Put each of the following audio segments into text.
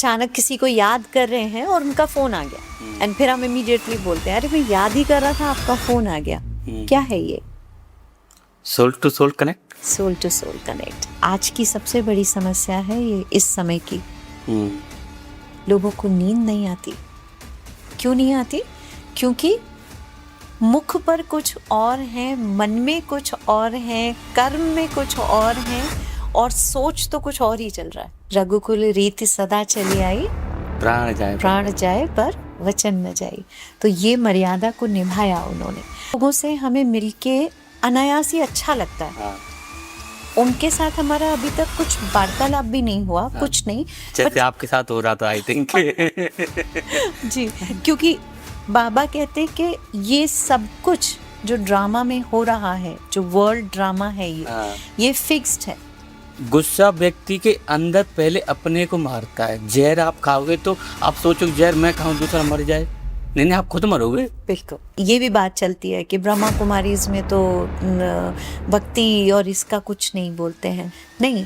अचानक किसी को याद कर रहे हैं और उनका फोन आ गया, एंड फिर हम इमीडिएटली बोलते हैं अरे मैं याद ही कर रहा था, आपका फोन आ गया। क्या है ये? Soul to soul connect. Soul to soul connect आज की सबसे बड़ी समस्या है ये, इस समय की। लोगों को नींद नहीं आती। क्यों नहीं आती? क्योंकि मुख पर कुछ और है, मन में कुछ और है, कर्म में कुछ और है, और सोच तो कुछ और ही चल रहा है। रघुकुल रीति सदा चली आई, प्राण जाए पर वचन न जाए। तो ये मर्यादा को निभाया उन्होंने। लोगों से हमें मिलके अनायास ही अच्छा लगता है। उनके साथ हमारा अभी तक कुछ वार्तालाप भी नहीं हुआ, कुछ नहीं, जैसे आपके साथ हो रहा था आई थिंक। जी, क्योंकि बाबा कहते कि ये सब कुछ जो ड्रामा में हो रहा है, जो वर्ल्ड ड्रामा है, ये फिक्स्ड है। गुस्सा व्यक्ति के अंदर पहले अपने को मारता है। जहर आप खाओगे तो आप सोचो जहर मैं खाऊं दूसरा मर जाए, नहीं आप खुद मरोगे। बिल्कुल। ये भी बात चलती है कि ब्रह्मा कुमारीज में तो भक्ति और इसका कुछ नहीं बोलते हैं। नहीं,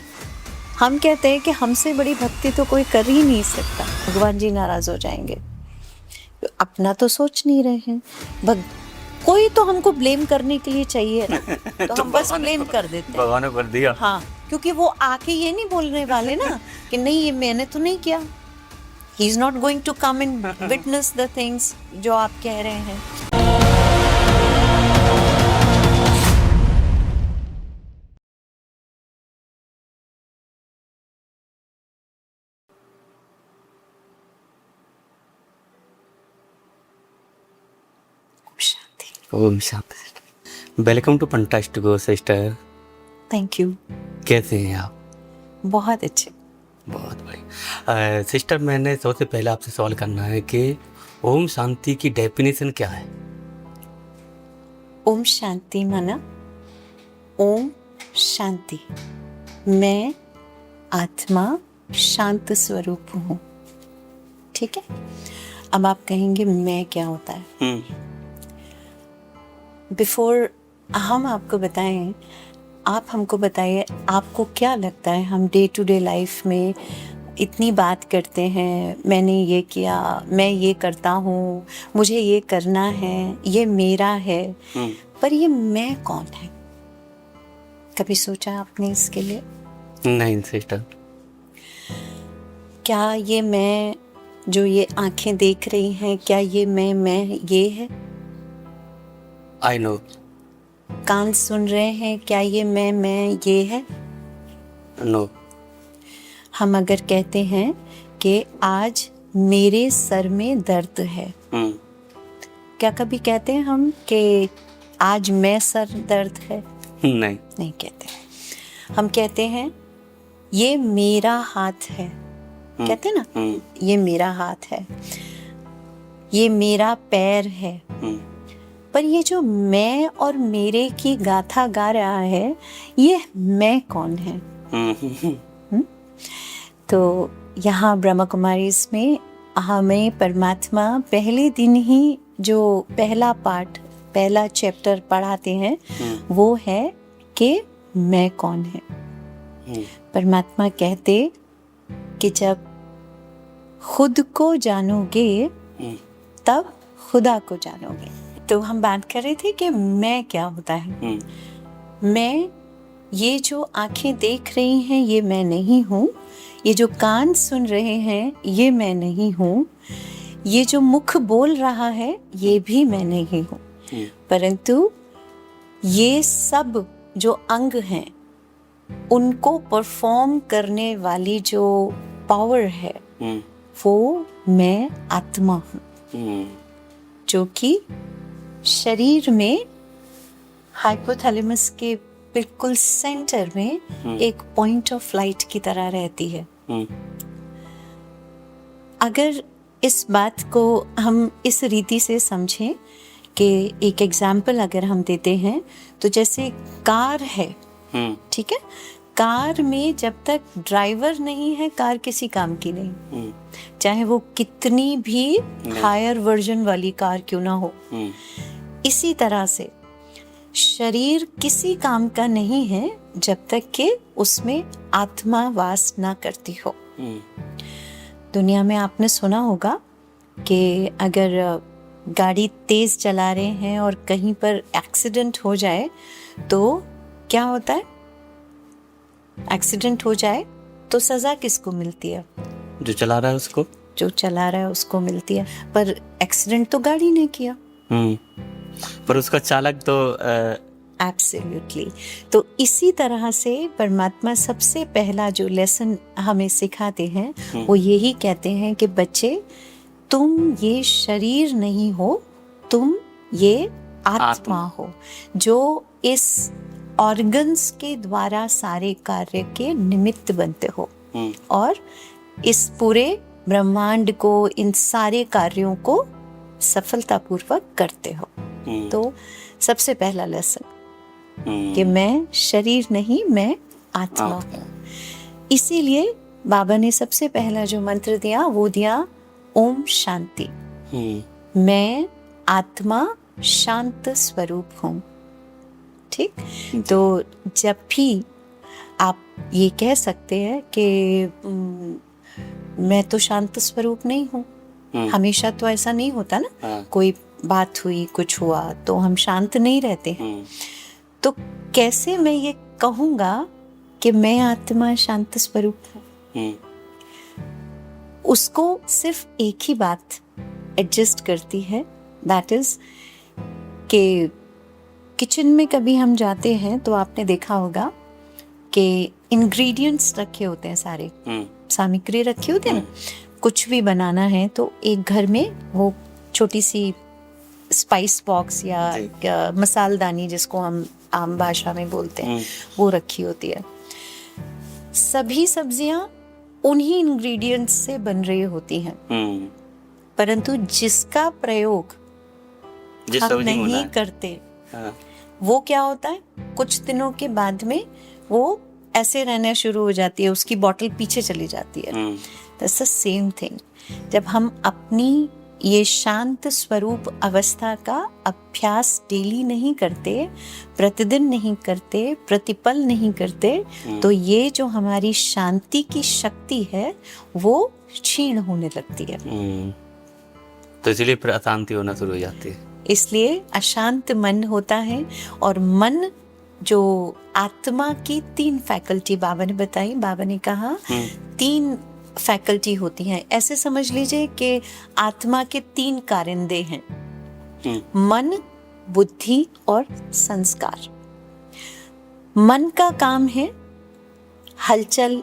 हम कहते हैं कि हमसे बड़ी भक्ति तो कोई कर ही नहीं सकता, भगवान जी नाराज हो जाएंगे। अपना तो सोच नहीं रहे हैं। कोई तो हमको ब्लेम करने के लिए चाहिए ना, तो हम बस ब्लेम कर देते हैं। भगवान ने कर दिया। हाँ, क्योंकि वो आके ये नहीं बोलने वाले ना कि नहीं ये मैंने तो नहीं किया। He is not going to come and witness the things जो आप कह रहे हैं। ओम शांति। वेलकम टू पंटास्ट गो सिस्टर। Thank you. कैसे हैं आप? बहुत अच्छे। बहुत बढ़िया। सिस्टर, मैंने सबसे पहले आपसे सवाल करना है कि ओम शांति की डेफिनेशन क्या है? ओम शांति माना ओम शांति, मैं आत्मा शांत स्वरूप हूँ। ठीक है। अब आप कहेंगे मैं क्या होता है? बिफोर हम आपको बताएं, आप हमको बताइए आपको क्या लगता है? हम डे टू डे लाइफ में इतनी बात करते हैं, मैंने ये किया, मैं ये करता हूँ, मुझे ये करना है, ये मेरा है, पर ये मैं कौन है? कभी सोचा आपने इसके लिए? नहीं सिस्टर। क्या ये मैं जो ये आंखें देख रही हैं, क्या ये मैं ये है? I know. कान सुन रहे हैं, क्या ये मैं ये है? नो। हम अगर कहते हैं कि आज मेरे सर में दर्द है, क्या कभी कहते हैं हम कि आज मैं सर दर्द है? नहीं कहते। हम कहते हैं ये मेरा हाथ है, कहते हैं ना, ये मेरा हाथ है, ये मेरा पैर है। पर ये जो मैं और मेरे की गाथा गा रहा है, ये मैं कौन है? तो यहाँ ब्रह्मा कुमारी में हमें परमात्मा पहले दिन ही जो पहला पार्ट, पहला चैप्टर पढ़ाते हैं, वो है कि मैं कौन है। परमात्मा कहते कि जब खुद को जानोगे तब खुदा को जानोगे। तो हम बात कर रहे थे कि मैं क्या होता है। मैं, ये जो आंखें देख रही हैं, ये मैं नहीं हूँ। ये जो कान सुन रहे हैं, ये मैं नहीं हूँ। ये जो मुख बोल रहा है, ये भी मैं नहीं हूँ। परंतु ये सब जो अंग हैं, उनको परफॉर्म करने वाली जो पावर है, वो मैं आत्मा हूँ, जो कि शरीर में हाइपोथैलेमस के बिल्कुल सेंटर में एक पॉइंट ऑफ लाइट की तरह रहती है। अगर इस बात को हम इस रीति से समझें कि एक एग्जाम्पल अगर हम देते हैं, तो जैसे कार है, ठीक है, कार में जब तक ड्राइवर नहीं है, कार किसी काम की नहीं, चाहे वो कितनी भी हायर वर्जन वाली कार क्यों ना हो। इसी तरह से शरीर किसी काम का नहीं है जब तक कि उसमें आत्मा वास ना करती हो। दुनिया में आपने सुना होगा कि अगर गाड़ी तेज चला रहे हैं और कहीं पर एक्सीडेंट हो जाए तो क्या होता है? एक्सीडेंट हो जाए तो सजा किसको मिलती है? जो चला रहा है उसको। जो चला रहा है उसको मिलती है, पर एक्सीडेंट तो गाड़ी ने किया। पर उसका चालक तो एब्सोल्युटली। तो इसी तरह से परमात्मा सबसे पहला जो लेसन हमें सिखाते हैं वो यही कहते हैं कि बच्चे, तुम ये शरीर नहीं हो, तुम ये आत्मा हो, जो इस ऑर्गन्स के द्वारा सारे कार्य के निमित्त बनते हो और इस पूरे ब्रह्मांड को, इन सारे कार्यों को सफलतापूर्वक करते हो। तो सबसे पहला लेसन कि मैं शरीर नहीं, मैं आत्मा हूँ। इसीलिए बाबा ने सबसे पहला जो मंत्र दिया वो दिया ओम शांति। मैं आत्मा शांत स्वरूप हूँ। ठीक, तो जब भी आप ये कह सकते हैं कि मैं तो शांत स्वरूप नहीं हूँ, हमेशा तो ऐसा नहीं होता ना, कोई बात हुई, कुछ हुआ तो हम शांत नहीं रहते हैं। तो कैसे मैं ये कहूँगा कि मैं आत्मा शांत स्वरूप हूँ? उसको सिर्फ एक ही बात एडजस्ट करती है, दैट इज कि किचन में कभी हम जाते हैं तो आपने देखा होगा कि इंग्रेडिएंट्स रखे होते हैं, सारे सामग्री रखी होती है ना। कुछ भी बनाना है तो एक घर में वो छोटी सी स्पाइस बॉक्स या मसालदानी, जिसको हम आम भाषा में बोलते हैं, वो रखी होती है। सभी सब्जियां उन्हीं इंग्रेडिएंट्स से बन रही होती हैं, परंतु जिसका प्रयोग हम नहीं करते वो क्या होता है, कुछ दिनों के बाद में वो ऐसे रहना शुरू हो जाती है, उसकी बॉटल पीछे चली जाती है। That's the same thing. जब हम अपनी ये शांत स्वरूप अवस्था का अभ्यास डेली नहीं करते, प्रतिदिन नहीं करते, प्रतिपल नहीं करते, तो ये जो हमारी शांति की शक्ति है वो क्षीण होने लगती है। तो इसलिए फिर अशांति होना शुरू हो जाती है। इसलिए अशांत मन होता है। और मन जो आत्मा की 3 फैकल्टी बाबा ने बताई, बाबा ने कहा 3 फैकल्टी होती हैं। ऐसे समझ लीजिए कि आत्मा के 3 कारिंदे हैं, मन, बुद्धि और संस्कार। मन का काम है हलचल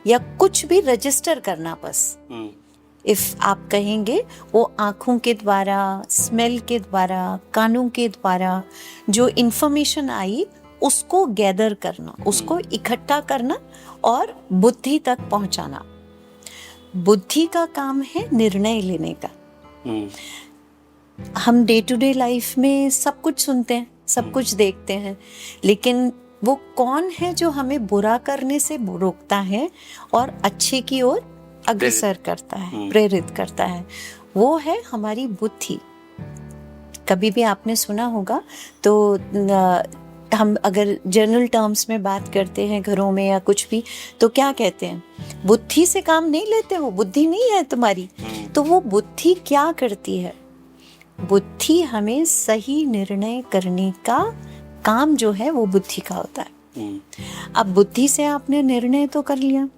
या कुछ भी रजिस्टर करना, बस इफ आप कहेंगे वो आँखों के द्वारा, स्मेल के द्वारा, कानों के द्वारा जो इंफॉर्मेशन आई उसको गैदर करना, उसको इकट्ठा करना और बुद्धि तक पहुंचाना। बुद्धि का काम है निर्णय लेने का। हम डे टू डे लाइफ में सब कुछ सुनते हैं, सब कुछ देखते हैं, लेकिन वो कौन है जो हमें बुरा करने से रोकता है और अच्छे की ओर अग्रसर करता है, प्रेरित करता है? वो है हमारी बुद्धि। कभी भी आपने सुना होगा तो हम अगर जनरल टर्म्स में बात करते हैं घरों में या कुछ भी, तो क्या कहते हैं? बुद्धि से काम नहीं लेते हो, बुद्धि नहीं है तुम्हारी। तो वो बुद्धि क्या करती है? बुद्धि हमें सही निर्णय करने का काम जो है वो बुद्धि का होता है। अब बुद्धि से आपने निर्णय तो कर लिया,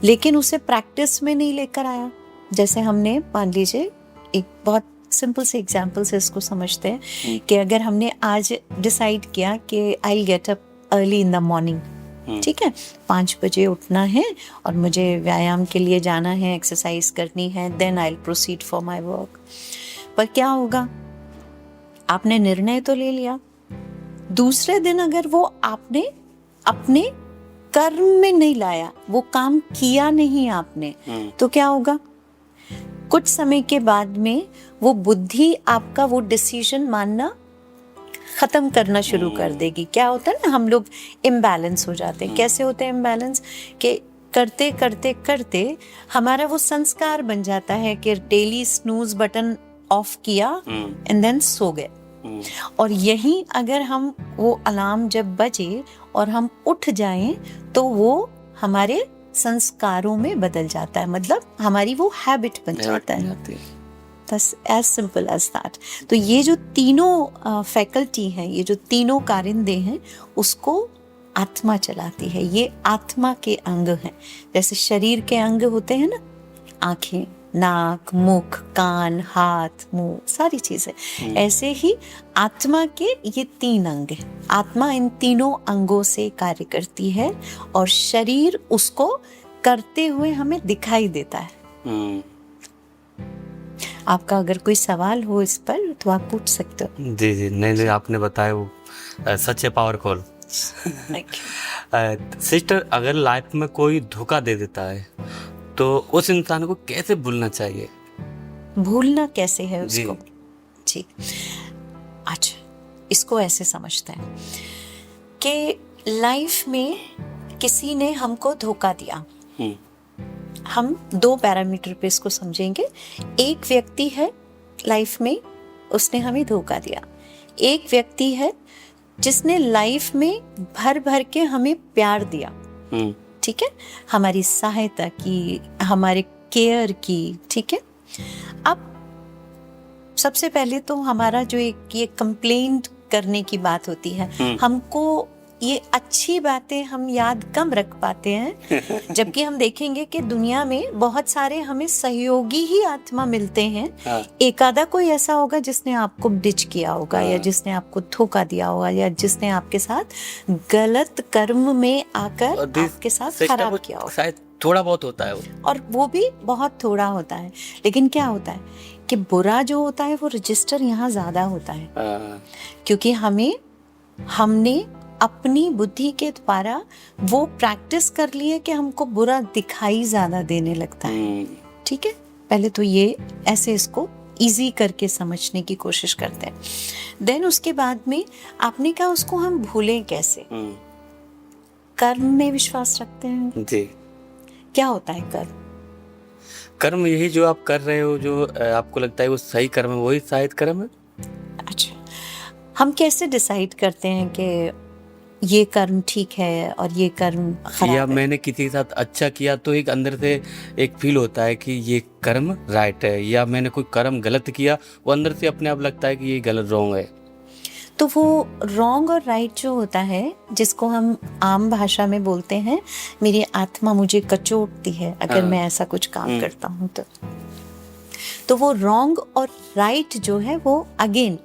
लेकिन उसे प्रैक्टिस में नहीं लेकर आया। जैसे हमने, मान लीजिए एक बहुत सिंपल से एग्जाम्पल से इसको समझते हैं कि अगर हमने आज डिसाइड किया कि I will get up early in the morning, ठीक है, 5 बजे उठना है और मुझे व्यायाम के लिए जाना है, एक्सरसाइज करनी है, then I will proceed for my work. पर क्या होगा? आपने निर्णय तो ले लिया, दूसरे दिन अगर वो आपने अपने कर्म में नहीं लाया, वो काम किया नहीं आपने, तो क्या होगा? कुछ समय के बाद में वो बुद्धि आपका वो डिसीजन मानना खत्म करना शुरू कर देगी। क्या होता है ना, हम लोग इम्बैलेंस हो जाते हैं। कैसे होते हैं इम्बैलेंस? कि करते करते करते हमारा वो संस्कार बन जाता है कि डेली स्नूज बटन ऑफ किया एंड देन सो गए। और यहीं अगर हम वो अलार्म जब बजे और हम उठ जाएं तो वो हमारे संस्कारों में बदल जाता है, मतलब हमारी वो हैबिट बन जाता है। बस एज सिंपल एज दैट। तो ये जो तीनों फैकल्टी हैं, ये जो तीनों कारिंदे हैं, उसको आत्मा चलाती है। ये आत्मा के अंग हैं। जैसे शरीर के अंग होते हैं ना, आंखें, नाक, मुख, कान, हाथ, मुंह, सारी चीजें, ऐसे ही आत्मा के ये 3 अंग हैं। आत्मा इन तीनों अंगों से कार्य करती है और शरीर उसको करते हुए हमें दिखाई देता है। आपका अगर कोई सवाल हो इस पर तो आप पूछ सकते हो। जी जी, नहीं आपने बताया वो सच है, पावरफुल। सिस्टर, अगर लाइफ में कोई धोखा दे देता है तो उस इंसान को कैसे भूलना चाहिए? भूलना कैसे है उसको? जी, अच्छा, इसको ऐसे समझते हैं कि लाइफ में किसी ने हमको धोखा दिया। हम 2 पैरामीटर पे इसको समझेंगे। एक व्यक्ति है लाइफ में, उसने हमें धोखा दिया। एक व्यक्ति है जिसने लाइफ में भर भर के हमें प्यार दिया, ठीक है, हमारी सहायता की, हमारे केयर की, ठीक है। अब सबसे पहले तो हमारा जो एक ये कंप्लेंट करने की बात होती है, हमको ये अच्छी बातें हम याद कम रख पाते हैं, जबकि हम देखेंगे कि दुनिया में बहुत सारे हमें सहयोगी ही आत्मा मिलते हैं। एक आधा कोई ऐसा होगा जिसने आपको डिच किया होगा, या जिसने आपको धोखा दिया होगा, या जिसने आपके साथ गलत कर्म में आकर आपके साथ खराब किया होगा। शायद थोड़ा बहुत होता है वो, और वो भी बहुत थोड़ा होता है। लेकिन क्या होता है कि बुरा जो होता है वो रजिस्टर यहाँ ज्यादा होता है, क्योंकि हमने अपनी बुद्धि के द्वारा वो प्रैक्टिस कर लिए कि हमको बुरा दिखाई ज्यादा देने लगता है, ठीक है। पहले तो ये ऐसे इसको इजी करके समझने की कोशिश करते हैं। देन उसके बाद में आपने कहा उसको हम भूलें कैसे? कर्म में विश्वास रखते हैं जी। क्या होता है कर्म? कर्म यही जो आप कर रहे हो, जो आपको लगता है वो सही कर्म है, वही शायद कर्म है। अच्छा, हम कैसे डिसाइड करते हैं कि ये कर्म ठीक है और ये कर्म खराब या है? मैंने किसी के साथ अच्छा किया तो एक अंदर से एक फील होता है कि ये कर्म राइट है, या मैंने कोई कर्म गलत किया, वो अंदर से अपने आप लगता है कि ये गलत रॉन्ग है। तो वो रॉन्ग और राइट जो होता है, जिसको हम आम भाषा में बोलते हैं, मेरी आत्मा मुझे कचोटती है अगर मैं ऐसा कुछ काम करता हूँ तो वो रॉन्ग और राइट जो है वो अगेन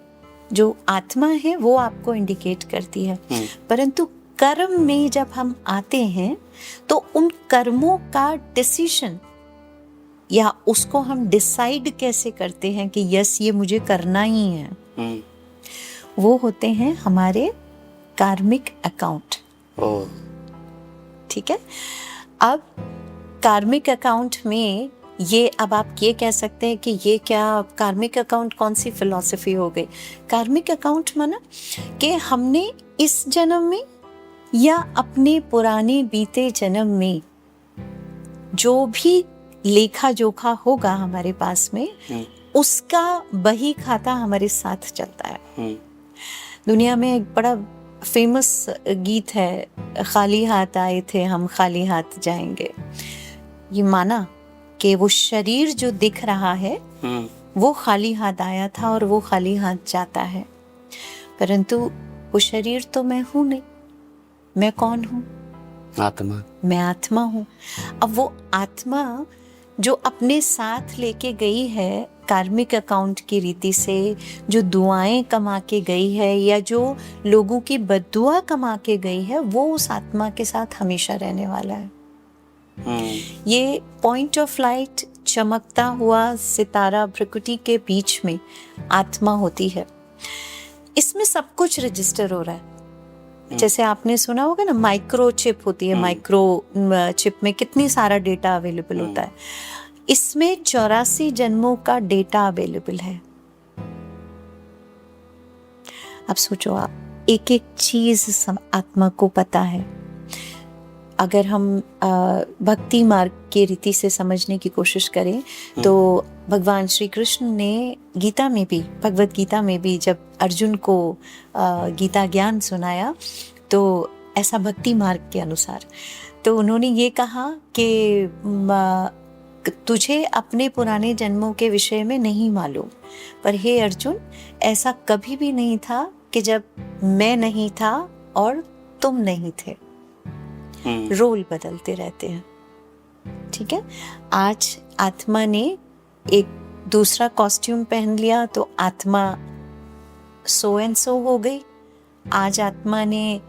जो आत्मा है वो आपको इंडिकेट करती है। परंतु कर्म में जब हम आते हैं तो उन कर्मों का डिसीजन या उसको हम डिसाइड कैसे करते हैं कि यस ये मुझे करना ही है, वो होते हैं हमारे कार्मिक अकाउंट। ठीक है। अब कार्मिक अकाउंट में ये, अब आप ये कह सकते हैं कि ये क्या कार्मिक अकाउंट कौन सी फिलॉसफी हो गई? कार्मिक अकाउंट माना कि हमने इस जन्म में या अपने पुराने बीते जन्म में जो भी लेखा जोखा होगा हमारे पास में, उसका बही खाता हमारे साथ चलता है। दुनिया में एक बड़ा फेमस गीत है, खाली हाथ आए थे हम खाली हाथ जाएंगे। ये माना कि वो शरीर जो दिख रहा है वो खाली हाथ आया था और वो खाली हाथ जाता है, परंतु वो शरीर तो मैं हूं नहीं। मैं कौन हूं? आत्मा। मैं आत्मा हूं। अब वो आत्मा जो अपने साथ लेके गई है कार्मिक अकाउंट की रीति से, जो दुआएं कमा के गई है या जो लोगों की बद्दुआ कमा के गई है, वो उस आत्मा के साथ हमेशा रहने वाला है। ये पॉइंट ऑफ लाइट, चमकता हुआ सितारा भ्रकुटी के बीच में आत्मा होती है। इसमें सब कुछ रजिस्टर हो रहा है। जैसे आपने सुना होगा ना, माइक्रो चिप होती है। माइक्रो चिप में कितनी सारा डेटा अवेलेबल होता है। इसमें 84 जन्मों का डेटा अवेलेबल है। अब सोचो, आप एक एक चीज आत्मा को पता है। अगर हम भक्ति मार्ग के रीति से समझने की कोशिश करें तो भगवान श्री कृष्ण ने गीता में भी, भगवत गीता में भी, जब अर्जुन को गीता ज्ञान सुनाया तो ऐसा भक्ति मार्ग के अनुसार, तो उन्होंने ये कहा कि तुझे अपने पुराने जन्मों के विषय में नहीं मालूम, पर हे अर्जुन, ऐसा कभी भी नहीं था कि जब मैं नहीं था और तुम नहीं थे। रोल बदलते रहते हैं, ठीक है। आज आत्मा ने एक दूसरा कॉस्ट्यूम पहन लिया तो आत्मा सो एंड सो हो गई। आज आत्मा ने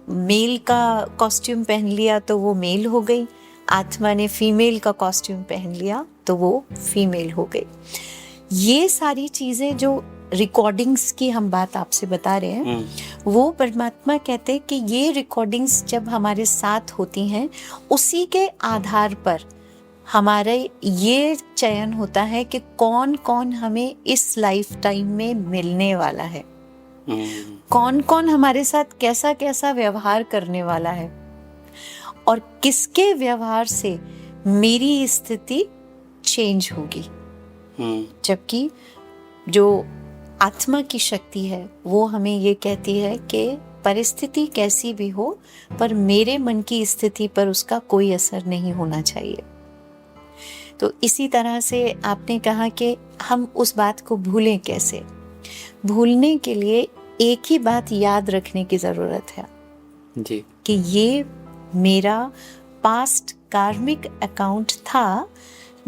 मेल का कॉस्ट्यूम पहन लिया तो वो मेल हो गई। आत्मा ने फीमेल का कॉस्ट्यूम पहन लिया तो वो फीमेल हो गई। ये सारी चीजें जो रिकॉर्डिंग्स की हम बात आपसे बता रहे हैं, वो परमात्मा कहते हैं कि ये रिकॉर्डिंग्स जब हमारे साथ होती हैं, उसी के आधार पर हमारा ये चयन होता है कि कौन कौन हमें इस लाइफ टाइम में मिलने वाला है, कौन कौन हमारे साथ कैसा कैसा व्यवहार करने वाला है, और किसके व्यवहार से मेरी स्थिति चेंज होगी। जबकि जो आत्मा की शक्ति है वो हमें ये कहती है कि परिस्थिति कैसी भी हो, पर मेरे मन की स्थिति पर उसका कोई असर नहीं होना चाहिए। तो इसी तरह से आपने कहा कि हम उस बात को भूलें कैसे। भूलने के लिए एक ही बात याद रखने की ज़रूरत है जी, कि ये मेरा पास्ट कार्मिक अकाउंट था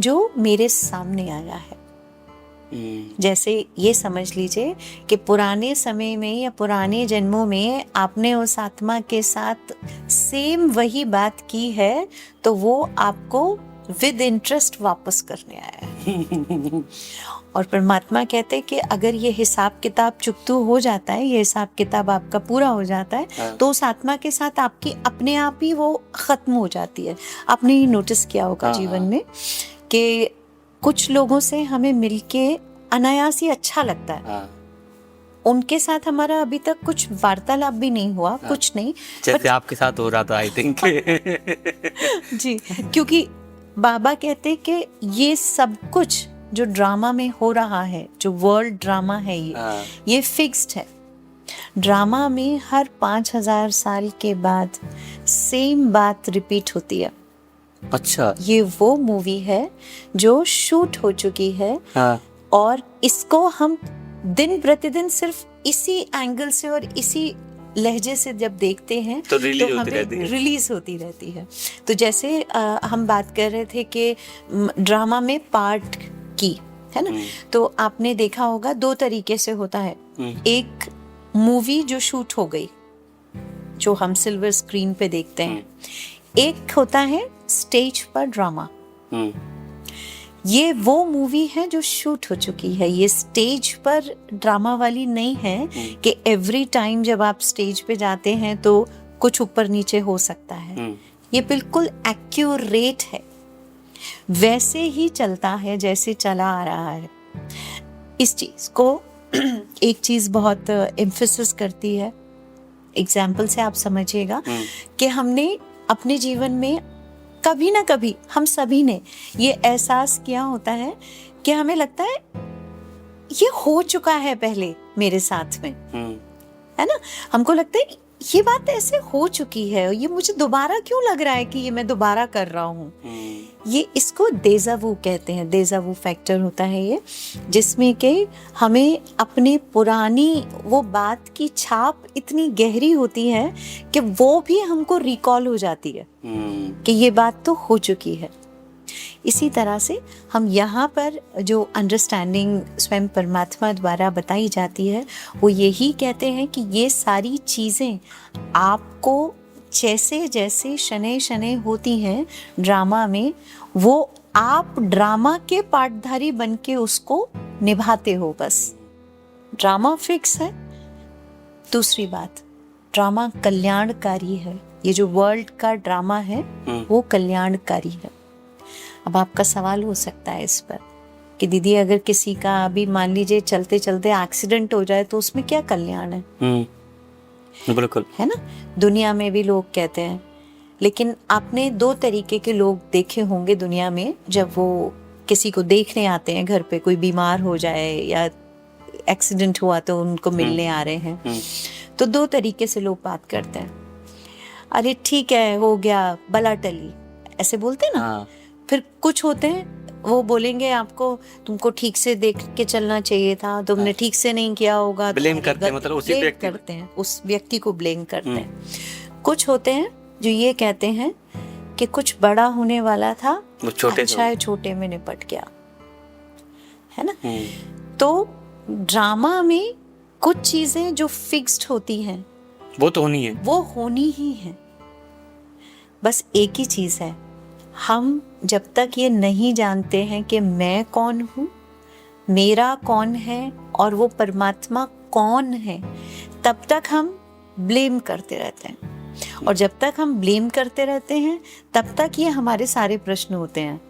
जो मेरे सामने आया है। जैसे ये समझ लीजिए कि पुराने समय में या पुराने जन्मों में आपने उस आत्मा के साथ सेम वही बात की है, तो वो आपको विद इंटरेस्ट वापस करने आया है। और परमात्मा कहते हैं कि अगर ये हिसाब किताब चुकतू हो जाता है, ये हिसाब किताब आपका पूरा हो जाता है, तो उस आत्मा के साथ आपकी अपने आप ही वो खत्म हो जाती है। आपने ही नोटिस किया होगा जीवन में कि कुछ लोगों से हमें मिलके अनायास ही अच्छा लगता है। उनके साथ हमारा अभी तक कुछ वार्तालाप भी नहीं हुआ, कुछ नहीं, जैसे आपके साथ हो रहा था आई थिंक। जी, क्योंकि बाबा कहते कि ये सब कुछ जो ड्रामा में हो रहा है, जो वर्ल्ड ड्रामा है, ये फिक्स्ड है। ड्रामा में हर 5000 साल के बाद सेम बात रिपीट होती है। अच्छा, ये वो मूवी है जो शूट हो चुकी है, और इसको हम दिन प्रतिदिन सिर्फ इसी एंगल से और इसी लहजे से जब देखते हैं तो हमें रिलीज होती रहती है। तो जैसे हम बात कर रहे थे कि ड्रामा में पार्ट की है ना, तो आपने देखा होगा 2 तरीके से होता है। एक मूवी जो शूट हो गई, जो हम सिल्वर स्क्रीन पे देखते हैं, एक होता है स्टेज पर ड्रामा। ये वो मूवी है जो शूट हो चुकी है। ये स्टेज पर ड्रामा वाली नहीं है कि एवरी टाइम जब आप स्टेज पे जाते हैं तो कुछ ऊपर नीचे हो सकता है। ये बिल्कुल एक्यूरेट है, वैसे ही चलता है जैसे चला आ रहा है। इस चीज को एक चीज बहुत एम्फेसिस करती है, एग्जाम्पल से आप समझिएगा कि हमने अपने जीवन में कभी ना कभी हम सभी ने ये एहसास किया होता है कि हमें लगता है ये हो चुका है पहले मेरे साथ में, है ना। हमको लगता है ये बात ऐसे हो चुकी है, ये मुझे दोबारा क्यों लग रहा है कि ये मैं दोबारा कर रहा हूँ। ये इसको डेजावू कहते हैं, डेजावू फैक्टर होता है ये, जिसमें कि हमें अपने पुरानी वो बात की छाप इतनी गहरी होती है कि वो भी हमको रिकॉल हो जाती है कि ये बात तो हो चुकी है। इसी तरह से हम यहाँ पर जो अंडरस्टैंडिंग स्वयं परमात्मा द्वारा बताई जाती है, वो यही कहते हैं कि ये सारी चीज़ें आपको जैसे जैसे शनै शनै होती हैं ड्रामा में, वो आप ड्रामा के पार्टधारी बन के उसको निभाते हो। बस ड्रामा फिक्स है। दूसरी बात, ड्रामा कल्याणकारी है। ये जो वर्ल्ड का ड्रामा है वो कल्याणकारी है। अब आपका सवाल हो सकता है इस पर कि दीदी अगर किसी का अभी मान लीजिए चलते चलते एक्सीडेंट हो जाए तो उसमें क्या कल्याण है? बिल्कुल, है ना। दुनिया में भी लोग कहते हैं, लेकिन आपने 2 तरीके के लोग देखे होंगे दुनिया में। जब वो किसी को देखने आते हैं, घर पे कोई बीमार हो जाए या एक्सीडेंट हुआ तो उनको मिलने आ रहे हैं, तो 2 तरीके से लोग बात करते हैं। अरे ठीक है, हो गया, बला टली, ऐसे बोलते हैं ना। हाँ। फिर कुछ होते हैं वो बोलेंगे आपको, तुमको ठीक से देख के चलना चाहिए था, तुमने ठीक से नहीं किया होगा। ब्लेम तुम्हारी करते हैं, गलती- मतलब उसी blame व्यक्ति करते हैं, उस व्यक्ति को ब्लेम करते हैं। कुछ होते हैं जो ये कहते हैं कि कुछ बड़ा होने वाला था, वो छोटे अच्छा है छोटे में निपट गया, है ना। हम्म। तो ड्रामा में कुछ चीजें जो फिक्स्ड होती हैं वो तो होनी है। वो होनी ही है। बस एक ही चीज है, हम जब तक ये नहीं जानते हैं कि मैं कौन हूँ, मेरा कौन है और वो परमात्मा कौन है, तब तक हम ब्लेम करते रहते हैं। और जब तक हम ब्लेम करते रहते हैं तब तक ये हमारे सारे प्रश्न होते हैं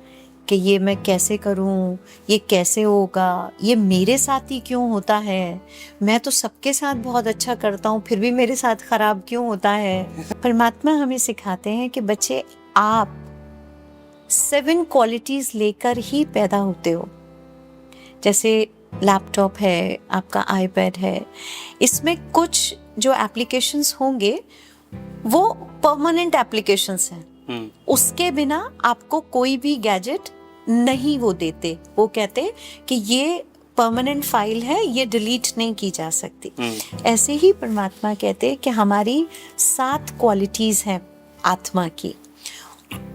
कि ये मैं कैसे करूं, ये कैसे होगा, ये मेरे साथ ही क्यों होता है, मैं तो सबके साथ बहुत अच्छा करता हूँ फिर भी मेरे साथ खराब क्यों होता है। परमात्मा हमें सिखाते हैं कि बच्चे, आप 7 क्वालिटीज लेकर ही पैदा होते हो। जैसे लैपटॉप है, आपका आईपैड है, इसमें कुछ जो एप्लीकेशंस होंगे वो परमानेंट एप्लीकेशंस हैं। उसके बिना आपको कोई भी गैजेट नहीं वो देते। वो कहते कि ये परमानेंट फाइल है, ये डिलीट नहीं की जा सकती। ऐसे ही परमात्मा कहते कि हमारी 7 क्वालिटीज हैं आत्मा की,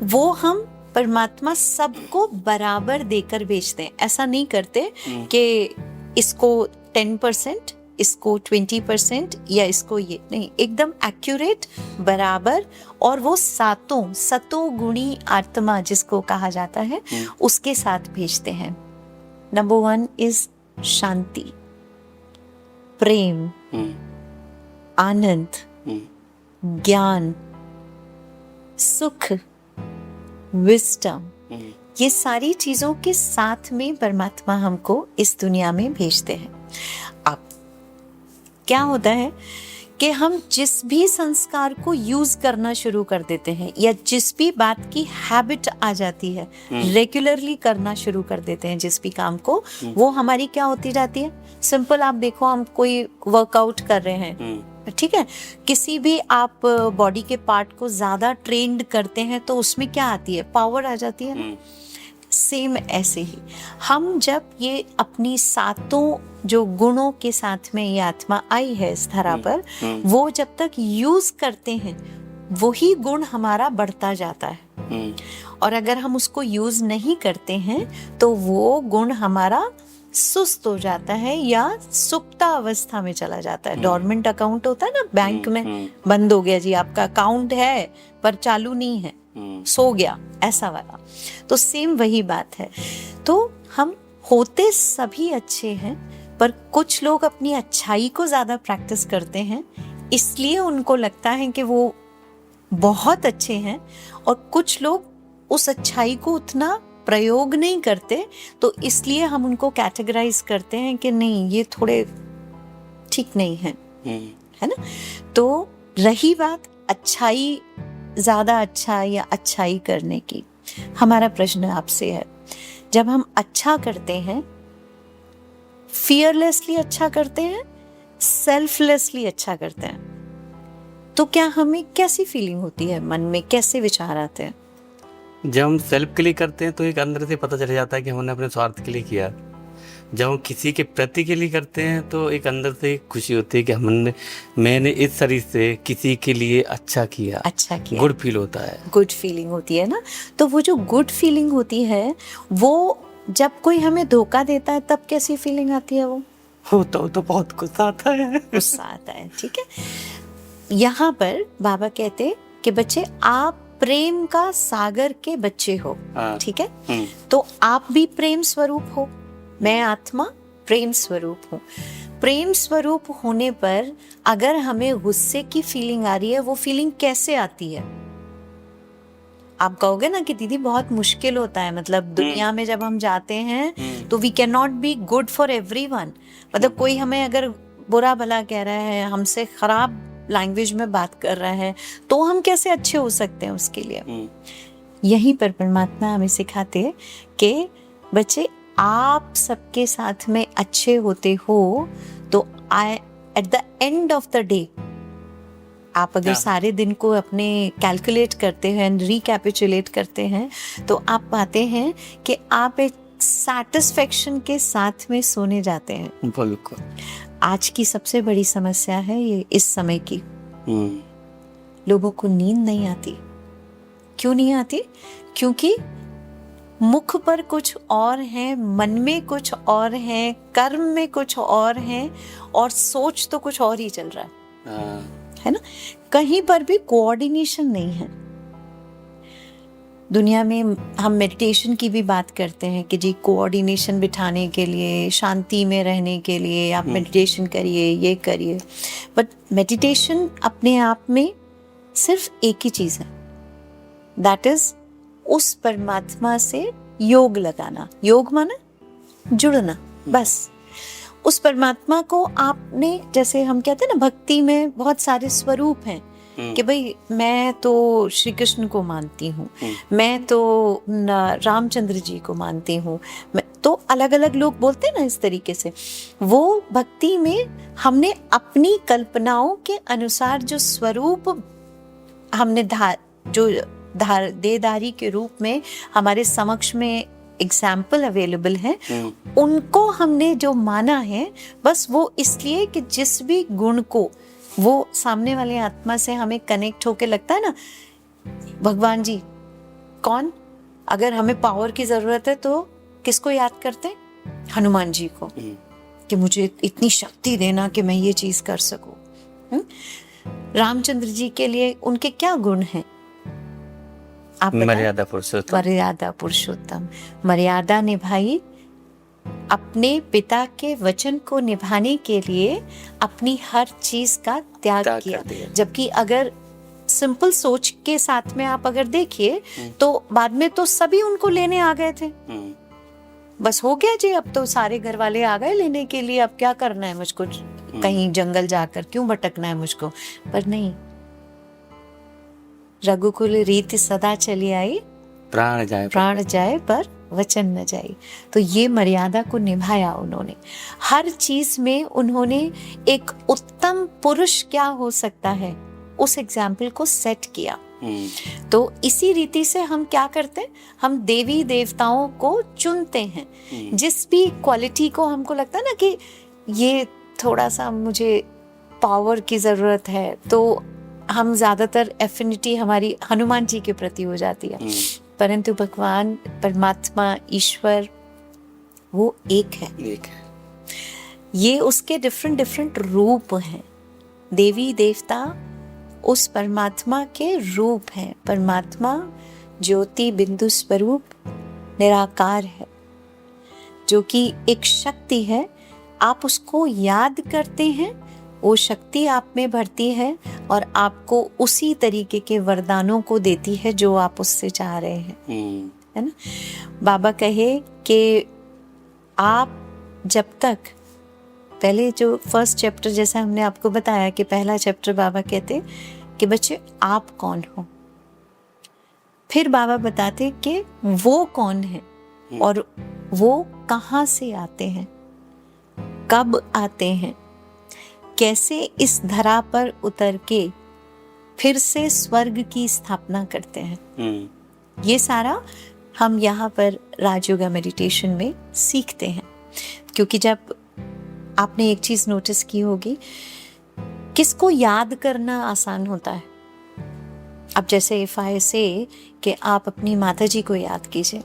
वो हम परमात्मा सबको बराबर देकर बेचते हैं। ऐसा नहीं करते कि इसको 10%, इसको 20% या इसको ये नहीं, एकदम एक्यूरेट, बराबर। और वो सतोगुणी आत्मा जिसको कहा जाता है उसके साथ भेजते हैं। नंबर 1 इज शांति, प्रेम, आनंद, ज्ञान, सुख, विजडम। ये सारी चीजों के साथ में परमात्मा हमको इस दुनिया में भेजते हैं। अब क्या होता है कि हम जिस भी संस्कार को यूज करना शुरू कर देते हैं या जिस भी बात की हैबिट आ जाती है, रेगुलरली करना शुरू कर देते हैं जिस भी काम को, वो हमारी क्या होती जाती है। सिंपल आप देखो, हम कोई वर्कआउट कर रहे हैं, ठीक है, किसी भी आप बॉडी के पार्ट को ज्यादा ट्रेंड करते हैं तो उसमें क्या आती है, पावर आ जाती है ना। सेम ऐसे ही हम जब ये अपनी 7 जो गुणों के साथ में ये आत्मा आई है इस धरा पर, वो जब तक यूज करते हैं वही गुण हमारा बढ़ता जाता है। और अगर हम उसको यूज नहीं करते हैं तो वो गुण हमारा सुस्त हो जाता है या सुप्ता अवस्था में चला जाता है। डोरमेंट अकाउंट होता है ना बैंक में, बंद हो गया जी, आपका अकाउंट है पर चालू नहीं है, सो गया, ऐसा वाला। तो सेम वही बात है। तो हम होते सभी अच्छे हैं, पर कुछ लोग अपनी अच्छाई को ज्यादा प्रैक्टिस करते हैं, इसलिए उनको लगता है कि वो बहुत अच्छे हैं। और कुछ लोग उस अच्छाई को उतना प्रयोग नहीं करते, तो इसलिए हम उनको कैटेगराइज करते हैं कि नहीं, ये थोड़े ठीक नहीं है, है ना। तो रही बात अच्छाई, ज्यादा अच्छा या अच्छाई करने की, हमारा प्रश्न आपसे है, जब हम अच्छा करते हैं, फियरलेसली अच्छा करते हैं, सेल्फलेसली अच्छा करते हैं, तो क्या हमें कैसी फीलिंग होती है, मन में कैसे विचार आते हैं? जब हम सेल्फ के लिए करते हैं तो एक अंदर से पता चल जाता है कि हमने अपने स्वार्थ के लिए किया। जब हम किसी के प्रति के लिए करते हैं तो एक अंदर से खुशी होती है कि मैंने इस शरीर से किसी के लिए अच्छा किया, गुड फील होता है, गुड फीलिंग होती है ना। तो वो जो गुड फीलिंग होती है, वो जब कोई हमें धोखा देता है तब कैसी फीलिंग आती है? वो तो बहुत गुस्सा आता है, गुस्सा आता है, ठीक है। यहाँ पर बाबा कहते कि बच्चे, आप प्रेम का सागर के बच्चे हो, ठीक है। तो आप भी प्रेम स्वरूप हो, मैं आत्मा प्रेम स्वरूप हूँ। प्रेम स्वरूप होने पर अगर हमें गुस्से की फीलिंग आ रही है, वो फीलिंग कैसे आती है? आप कहोगे ना कि दीदी बहुत मुश्किल होता है, मतलब दुनिया में जब हम जाते हैं तो we can not be good for everyone. मतलब कोई हमें अगर बुरा भला कह रहा है, हमसे खराब लैंग्वेज में बात कर रहा है, तो हम कैसे अच्छे हो सकते हैं उसके लिए? यहीं पर परमात्मा हमें सिखाते हैं कि बच्चे, आप सबके साथ में अच्छे होते हो तो at the end of the day आप अगर हाँ। सारे दिन को अपने कैलकुलेट करते हैं, रिकैपिचुलेट करते हैं, तो आप पाते हैं कि आप एक सैटिस्फैक्शन के साथ में सोने जाते हैं। बिल्कुल। आज की सबसे बड़ी समस्या है ये इस समय की, हम्म, लोगों को नींद नहीं आती। क्यों नहीं आती? क्योंकि मुख पर कुछ और है, मन में कुछ और है, कर्म में कुछ और है, और सोच तो कुछ और ही चल रहा हाँ, है ना। कहीं पर भी कोऑर्डिनेशन नहीं है। दुनिया में हम मेडिटेशन की भी बात करते हैं कि जी कोऑर्डिनेशन बिठाने के लिए, शांति में रहने के लिए आप मेडिटेशन करिए, ये करिए। बट मेडिटेशन अपने आप में सिर्फ एक ही चीज़ है, दैट इज उस परमात्मा से योग लगाना। योग माना जुड़ना, बस। उस परमात्मा को आपने, जैसे हम कहते हैं ना, भक्ति में बहुत सारे स्वरूप हैं कि भाई मैं तो श्री कृष्ण को मानती हूँ, मैं तो रामचंद्र जी को मानती हूँ, मैं तो, अलग अलग लोग बोलते हैं ना इस तरीके से। वो भक्ति में हमने अपनी कल्पनाओं के अनुसार जो स्वरूप हमने देदारी के रूप में हमारे समक्ष में एग्जाम्पल अवेलेबल है, उनको हमने जो माना है, बस वो इसलिए कि जिस भी गुण को वो सामने वाले आत्मा से हमें कनेक्ट होके लगता है ना, भगवान जी कौन, अगर हमें पावर की जरूरत है तो किसको याद करते हैं? हनुमान जी को, कि मुझे इतनी शक्ति देना कि मैं ये चीज कर सकूं। रामचंद्र जी के लिए उनके क्या गुण हैं? आप मर्यादा पुरुषोत्तम। मर्यादा पुरुषोत्तम, मर्यादा निभाई, अपने पिता के वचन को निभाने के लिए अपनी हर चीज का त्याग किया। जबकि अगर सिंपल सोच के साथ में आप अगर देखिए तो बाद में तो सभी उनको लेने आ गए थे, बस हो गया जी, अब तो सारे घर वाले आ गए लेने के लिए, अब क्या करना है मुझको, कहीं जंगल जाकर क्यों भटकना है मुझको। पर नहीं, रघुकुल रीति सदा चली आई, प्राण जाए पर वचन न जाए। तो ये मर्यादा को निभाया उन्होंने। हर चीज में उन्होंने एक उत्तम पुरुष क्या हो सकता है, उस एग्जाम्पल को सेट किया। तो इसी रीति से हम क्या करते हैं, हम देवी देवताओं को चुनते हैं। जिस भी क्वालिटी को हमको लगता है ना कि ये थोड़ा सा मुझे पावर की जरूरत है, तो हम ज्यादातर एफिनिटी हमारी हनुमान जी के प्रति हो जाती है। परंतु भगवान परमात्मा ईश्वर वो एक है। ये उसके डिफरेंट रूप हैं। देवी देवता उस परमात्मा के रूप हैं। परमात्मा ज्योति बिंदु स्वरूप निराकार है, जो कि एक शक्ति है। आप उसको याद करते हैं, वो शक्ति आप में भरती है और आपको उसी तरीके के वरदानों को देती है जो आप उससे चाह रहे हैं, है ना। बाबा कहे कि आप जब तक, पहले जो फर्स्ट चैप्टर जैसा हमने आपको बताया कि पहला चैप्टर बाबा कहते कि बच्चे आप कौन हो, फिर बाबा बताते कि वो कौन है और वो कहाँ से आते हैं, कब आते हैं, कैसे इस धरा पर उतर के फिर से स्वर्ग की स्थापना करते हैं। ये सारा हम यहाँ पर राजयोगा मेडिटेशन में सीखते हैं। क्योंकि जब आपने एक चीज नोटिस की होगी, किसको याद करना आसान होता है। अब जैसे इफ आई से कि आप अपनी माता जी को याद कीजिए,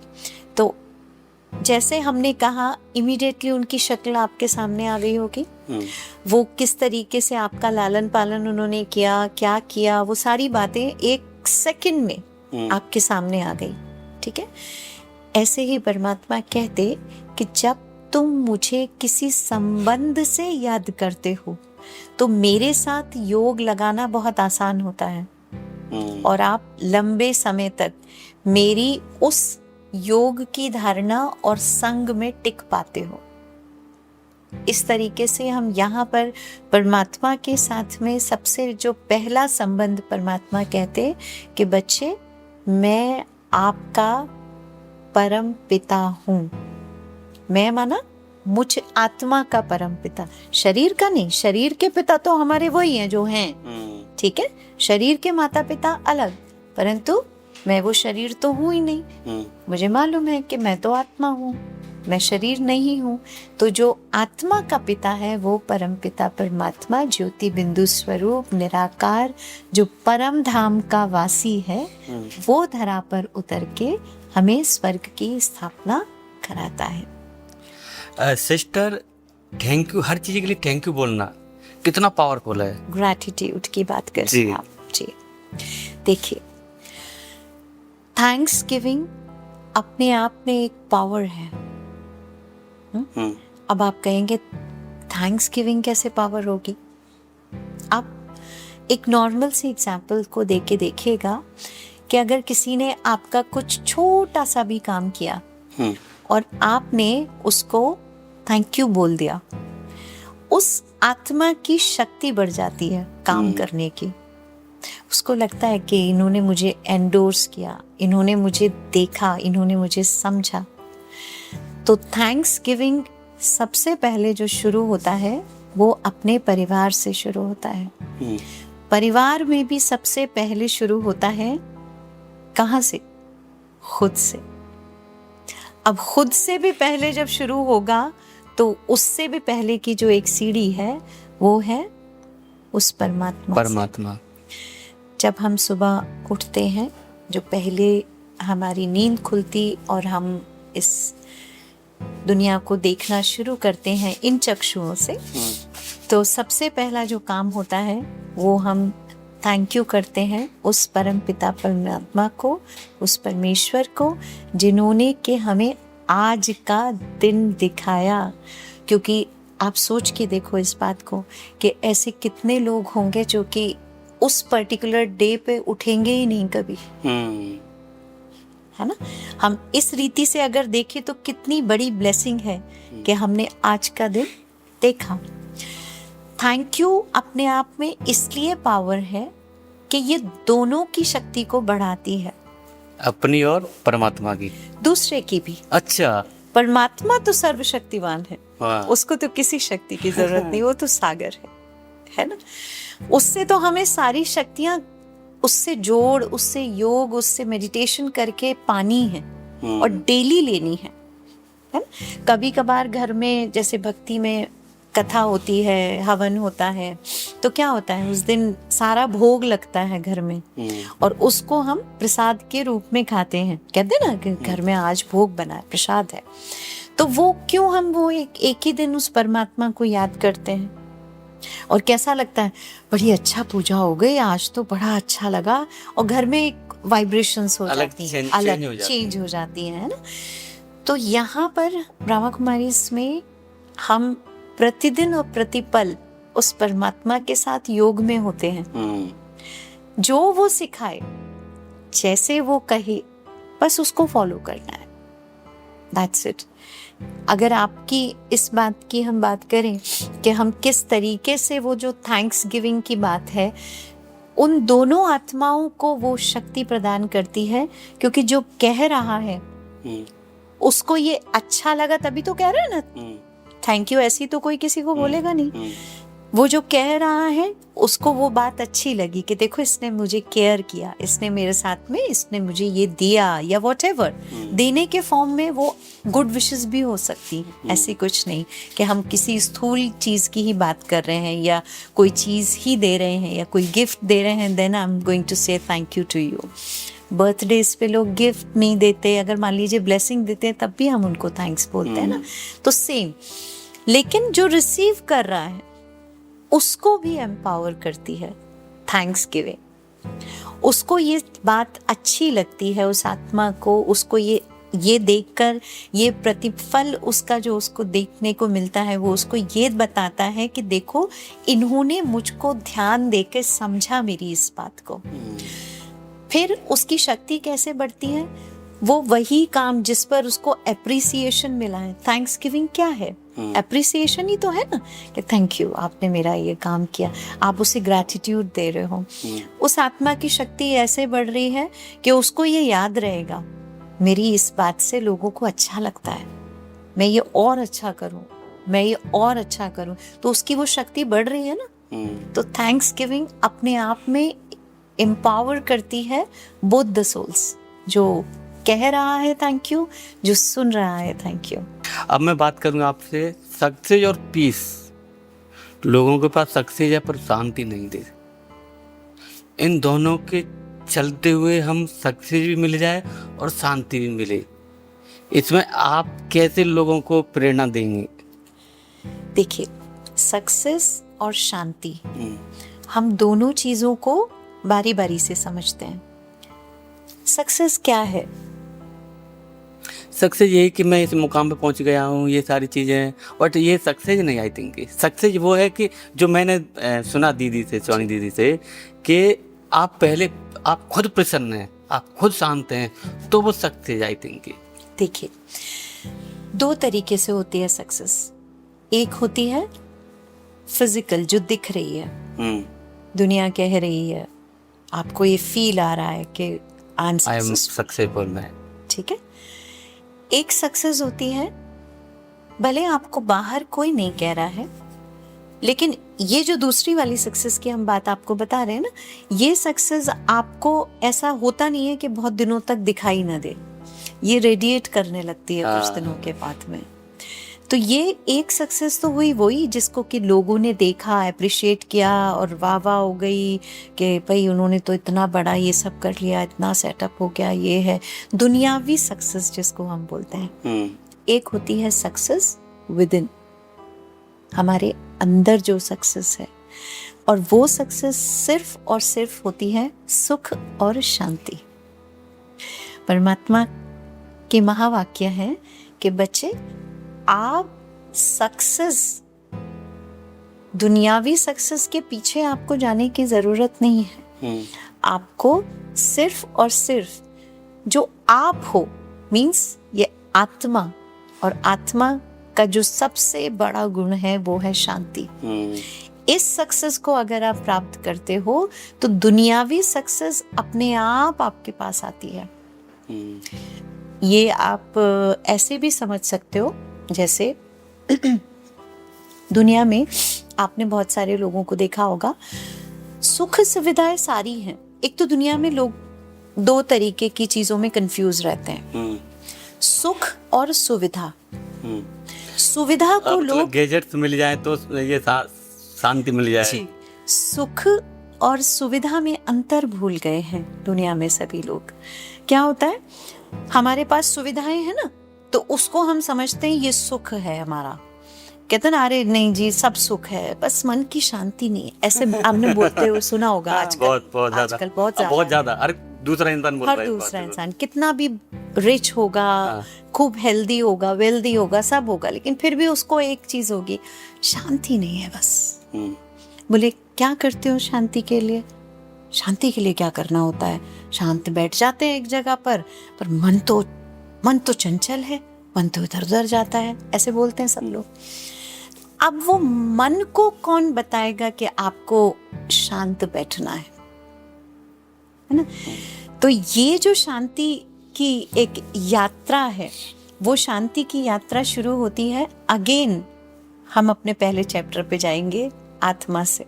तो जैसे हमने कहा इमीडिएटली उनकी शक्ल आपके सामने आ गई होगी। वो किस तरीके से आपका लालन पालन उन्होंने किया, क्या किया, वो सारी बातें एक सेकंड में आपके सामने आ गई। ठीक है, ऐसे ही परमात्मा कहते कि जब तुम मुझे किसी संबंध से याद करते हो तो मेरे साथ योग लगाना बहुत आसान होता है और आप लंबे समय तक मेरी उस योग की धारणा और संग में टिक पाते हो। इस तरीके से हम यहाँ पर परमात्मा के साथ में सबसे जो पहला संबंध परमात्मा कहते कि बच्चे मैं आपका परम पिता हूँ। मैं माना मुझ आत्मा का परम पिता, शरीर का नहीं। शरीर के पिता तो हमारे वही हैं जो हैं, ठीक है, शरीर के माता पिता अलग, परंतु मैं वो शरीर तो हूं ही नहीं। मुझे मालूम है कि मैं तो आत्मा हूँ, मैं शरीर नहीं हूँ। तो जो आत्मा का पिता है वो परम पिता परमात्मा ज्योति बिंदु स्वरूप निराकार जो परम धाम का वासी है, वो धरा पर उतर के हमें स्वर्ग की स्थापना कराता है। सिस्टर, थैंक यू, हर चीज के लिए थैंक यू बोलना कितना पावरफुल है। ग्रैटिट्यूड की बात कर जी। रहे हैं आप जी। देखिए, थैंक्स गिविंग अपने आप में एक पावर है। अब आप कहेंगे थैंक्स गिविंग कैसे पावर होगी? आप एक नॉर्मल सी एग्जाम्पल को देख के देखिएगा कि अगर किसी ने आपका कुछ छोटा सा भी काम किया और आपने उसको थैंक यू बोल दिया, उस आत्मा की शक्ति बढ़ जाती है काम करने की। उसको लगता है कि इन्होंने मुझे एंडोर्स किया, इन्होंने मुझे देखा, इन्होंने मुझे समझा। तो थैंक्स गिविंग सबसे पहले जो शुरू होता है वो अपने परिवार से शुरू होता है। परिवार में भी सबसे पहले शुरू होता है कहाँ से? खुद से। अब खुद से भी पहले जब शुरू होगा तो उससे भी पहले की जो एक सीढ़ी है वो है उस परमात्मा। जब हम सुबह उठते हैं, जो पहले हमारी नींद खुलती और हम इस दुनिया को देखना शुरू करते हैं इन चक्षुओं से, तो सबसे पहला जो काम होता है वो हम थैंक यू करते हैं उस परम पिता परमात्मा को, उस परमेश्वर को, जिन्होंने कि हमें आज का दिन दिखाया। क्योंकि आप सोच के देखो इस बात को कि ऐसे कितने लोग होंगे जो कि उस पर्टिकुलर डे पे उठेंगे ही नहीं कभी, है ना। हम इस रीति से अगर देखें तो कितनी बड़ी ब्लेसिंग है कि हमने आज का दिन देखा। थैंक यू अपने आप में इसलिए पावर है कि ये दोनों की शक्ति को बढ़ाती है, अपनी और परमात्मा की, दूसरे की भी। अच्छा, परमात्मा तो सर्वशक्तिवान है, वाह। उसको तो किसी शक्ति की जरूरत नहीं, वो तो सागर है ना। उससे तो हमें सारी शक्तियां उससे जोड़, उससे योग, उससे मेडिटेशन करके पानी है और डेली लेनी है ना। कभी कभार घर में जैसे भक्ति में कथा होती है, हवन होता है, तो क्या होता है उस दिन सारा भोग लगता है घर में और उसको हम प्रसाद के रूप में खाते हैं। कहते हैं ना कि घर में आज भोग बना है, प्रसाद है। तो वो क्यों हम वो एक ही दिन उस परमात्मा को याद करते हैं और कैसा लगता है, बड़ी अच्छा पूजा हो गई आज, तो बड़ा अच्छा लगा, और घर में एक वाइब्रेशंस हो जाती हैं, अलग चेंज हो जाती है ना। तो यहाँ पर ब्रह्मा कुमारीज में हम प्रतिदिन और प्रतिपल उस परमात्मा के साथ योग में होते हैं। जो वो सिखाए, जैसे वो कहे, बस उसको फॉलो करना है, दैट्स इट। अगर आपकी इस बात की हम बात करें कि हम किस तरीके से, वो जो थैंक्स गिविंग की बात है, उन दोनों आत्माओं को वो शक्ति प्रदान करती है, क्योंकि जो कह रहा है उसको ये अच्छा लगा तभी तो कह रहा है ना थैंक यू। ऐसी तो कोई किसी को बोलेगा नहीं। वो जो कह रहा है उसको वो बात अच्छी लगी कि देखो इसने मुझे केयर किया, इसने मेरे साथ में, इसने मुझे ये दिया, या व्हाटएवर देने के फॉर्म में वो गुड विशेस भी हो सकती है। ऐसी कुछ नहीं कि हम किसी स्थूल चीज की ही बात कर रहे हैं या कोई चीज ही दे रहे हैं या कोई गिफ्ट दे रहे हैं, then I am going to say thank you to you. Birthdays पे लोग गिफ्ट नहीं देते, अगर मान लीजिए ब्लेसिंग देते हैं तब भी हम उनको थैंक्स बोलते हैं ना। तो सेम, लेकिन जो रिसीव कर रहा है उसको भी एम्पावर करती है थैंक्स गिविंग। उसको ये बात अच्छी लगती है उस आत्मा को, उसको ये देखकर, ये प्रतिफल उसका जो उसको देखने को मिलता है, वो उसको ये बताता है कि देखो इन्होंने मुझको ध्यान देकर समझा मेरी इस बात को। फिर उसकी शक्ति कैसे बढ़ती है? वो वही काम जिस पर उसको एप्रिसिएशन मिला है। थैंक्स गिविंग क्या है? एप्रिसिएशन ही तो है ना, कि थैंक यू, आपने मेरा ये काम किया, आप उसे ग्रैटिट्यूड दे रहे हो। उस आत्मा की शक्ति ऐसे बढ़ रही है कि उसको ये याद रहेगा, मेरी इस बात से लोगों को अच्छा लगता है, मैं ये और अच्छा करूं, मैं ये और अच्छा करूं। तो उसकी वो शक्ति बढ़ रही है ना। तो थैंक्स गिविंग अपने आप में एम्पावर करती है बोथ द सोल्स, जो कह रहा है थैंक यू, जो सुन रहा है थैंक यू। अब मैं बात करूँगा आपसे सक्सेस और पीस। लोगों के पास सक्सेस है पर शांति नहीं दे। इन दोनों के चलते हुए हम सक्सेस भी मिल जाए और शांति भी मिले, इसमें आप कैसे लोगों को प्रेरणा देंगे? देखिए, सक्सेस और शांति, हम दोनों चीजों को बारी बारी से समझते हैं। सक्सेस क्या है? सक्सेस ये है कि मैं इस मुकाम पे पहुंच गया हूँ, ये सारी चीज़ें, बट ये सक्सेस नहीं। आई थिंक सक्सेस वो है कि जो मैंने सुना दीदी से, सोनी दीदी से, कि आप खुद प्रसन्न हैं, आप खुद शांत हैं, तो वो सक्सेस। आई थिंक देखिए, दो तरीके से होती है सक्सेस। एक होती है फिजिकल, जो दिख रही है, दुनिया कह रही है, आपको ये फील आ रहा है कि आई एम सक्सेसफुल मैं। ठीक है। एक सक्सेस होती है, भले आपको बाहर कोई नहीं कह रहा है, लेकिन ये जो दूसरी वाली सक्सेस की हम बात आपको बता रहे हैं ना, ये सक्सेस आपको ऐसा होता नहीं है कि बहुत दिनों तक दिखाई ना दे, ये रेडिएट करने लगती है कुछ दिनों के बाद में। तो ये एक सक्सेस तो हुई वही जिसको कि लोगों ने देखा, अप्रिशिएट किया और वाह वाह हो गई कि भाई उन्होंने तो इतना बड़ा ये सब कर लिया, इतना सेटअप हो गया, ये है दुनियावी सक्सेस जिसको हम बोलते हैं। एक होती है सक्सेस विद इन, हमारे अंदर जो सक्सेस है, और वो सक्सेस सिर्फ और सिर्फ होती है सुख और शांति। परमात्मा के महावाक्य है कि बच्चे, आप सक्सेस, दुनियावी सक्सेस के पीछे आपको जाने की जरूरत नहीं है। आपको सिर्फ और सिर्फ जो आप हो, मीन्स ये आत्मा, और आत्मा का जो सबसे बड़ा गुण है वो है शांति। इस सक्सेस को अगर आप प्राप्त करते हो तो दुनियावी सक्सेस अपने आप आपके पास आती है। ये आप ऐसे भी समझ सकते हो, जैसे दुनिया में आपने बहुत सारे लोगों को देखा होगा, सुख सुविधाएं सारी हैं। एक तो दुनिया में लोग दो तरीके की चीजों में कंफ्यूज रहते हैं, सुख और सुविधा। सुविधा को लोग गैजेट्स मिल जाए तो ये शांति मिल जाए। सुख और सुविधा में अंतर भूल गए हैं दुनिया में सभी लोग। क्या होता है, हमारे पास सुविधाएं हैं ना, तो उसको हम समझते हैं ये सुख है हमारा। कहते हैं ना, अरे नहीं जी सब सुख है, बस मन की शांति नहीं। ऐसे आपने बोलते हुए सुना होगा आजकल बहुत ज्यादा। अरे दूसरा इंसान बोल रहा है, दूसरा इंसान कितना भी रिच होगा, खूब हेल्दी होगा, वेल्दी होगा, सब होगा, लेकिन फिर भी उसको एक चीज होगी, शांति नहीं है बस। बोले क्या करते हो शांति के लिए? शांति के लिए क्या करना होता है? शांत बैठ जाते हैं एक जगह पर मन तो चंचल है, मन तो इधर उधर जाता है, ऐसे बोलते हैं सब लोग। अब वो मन को कौन बताएगा कि आपको शांत बैठना है ना? तो ये जो शांति की एक यात्रा है, वो शांति की यात्रा शुरू होती है अगेन, हम अपने पहले चैप्टर पे जाएंगे, आत्मा से।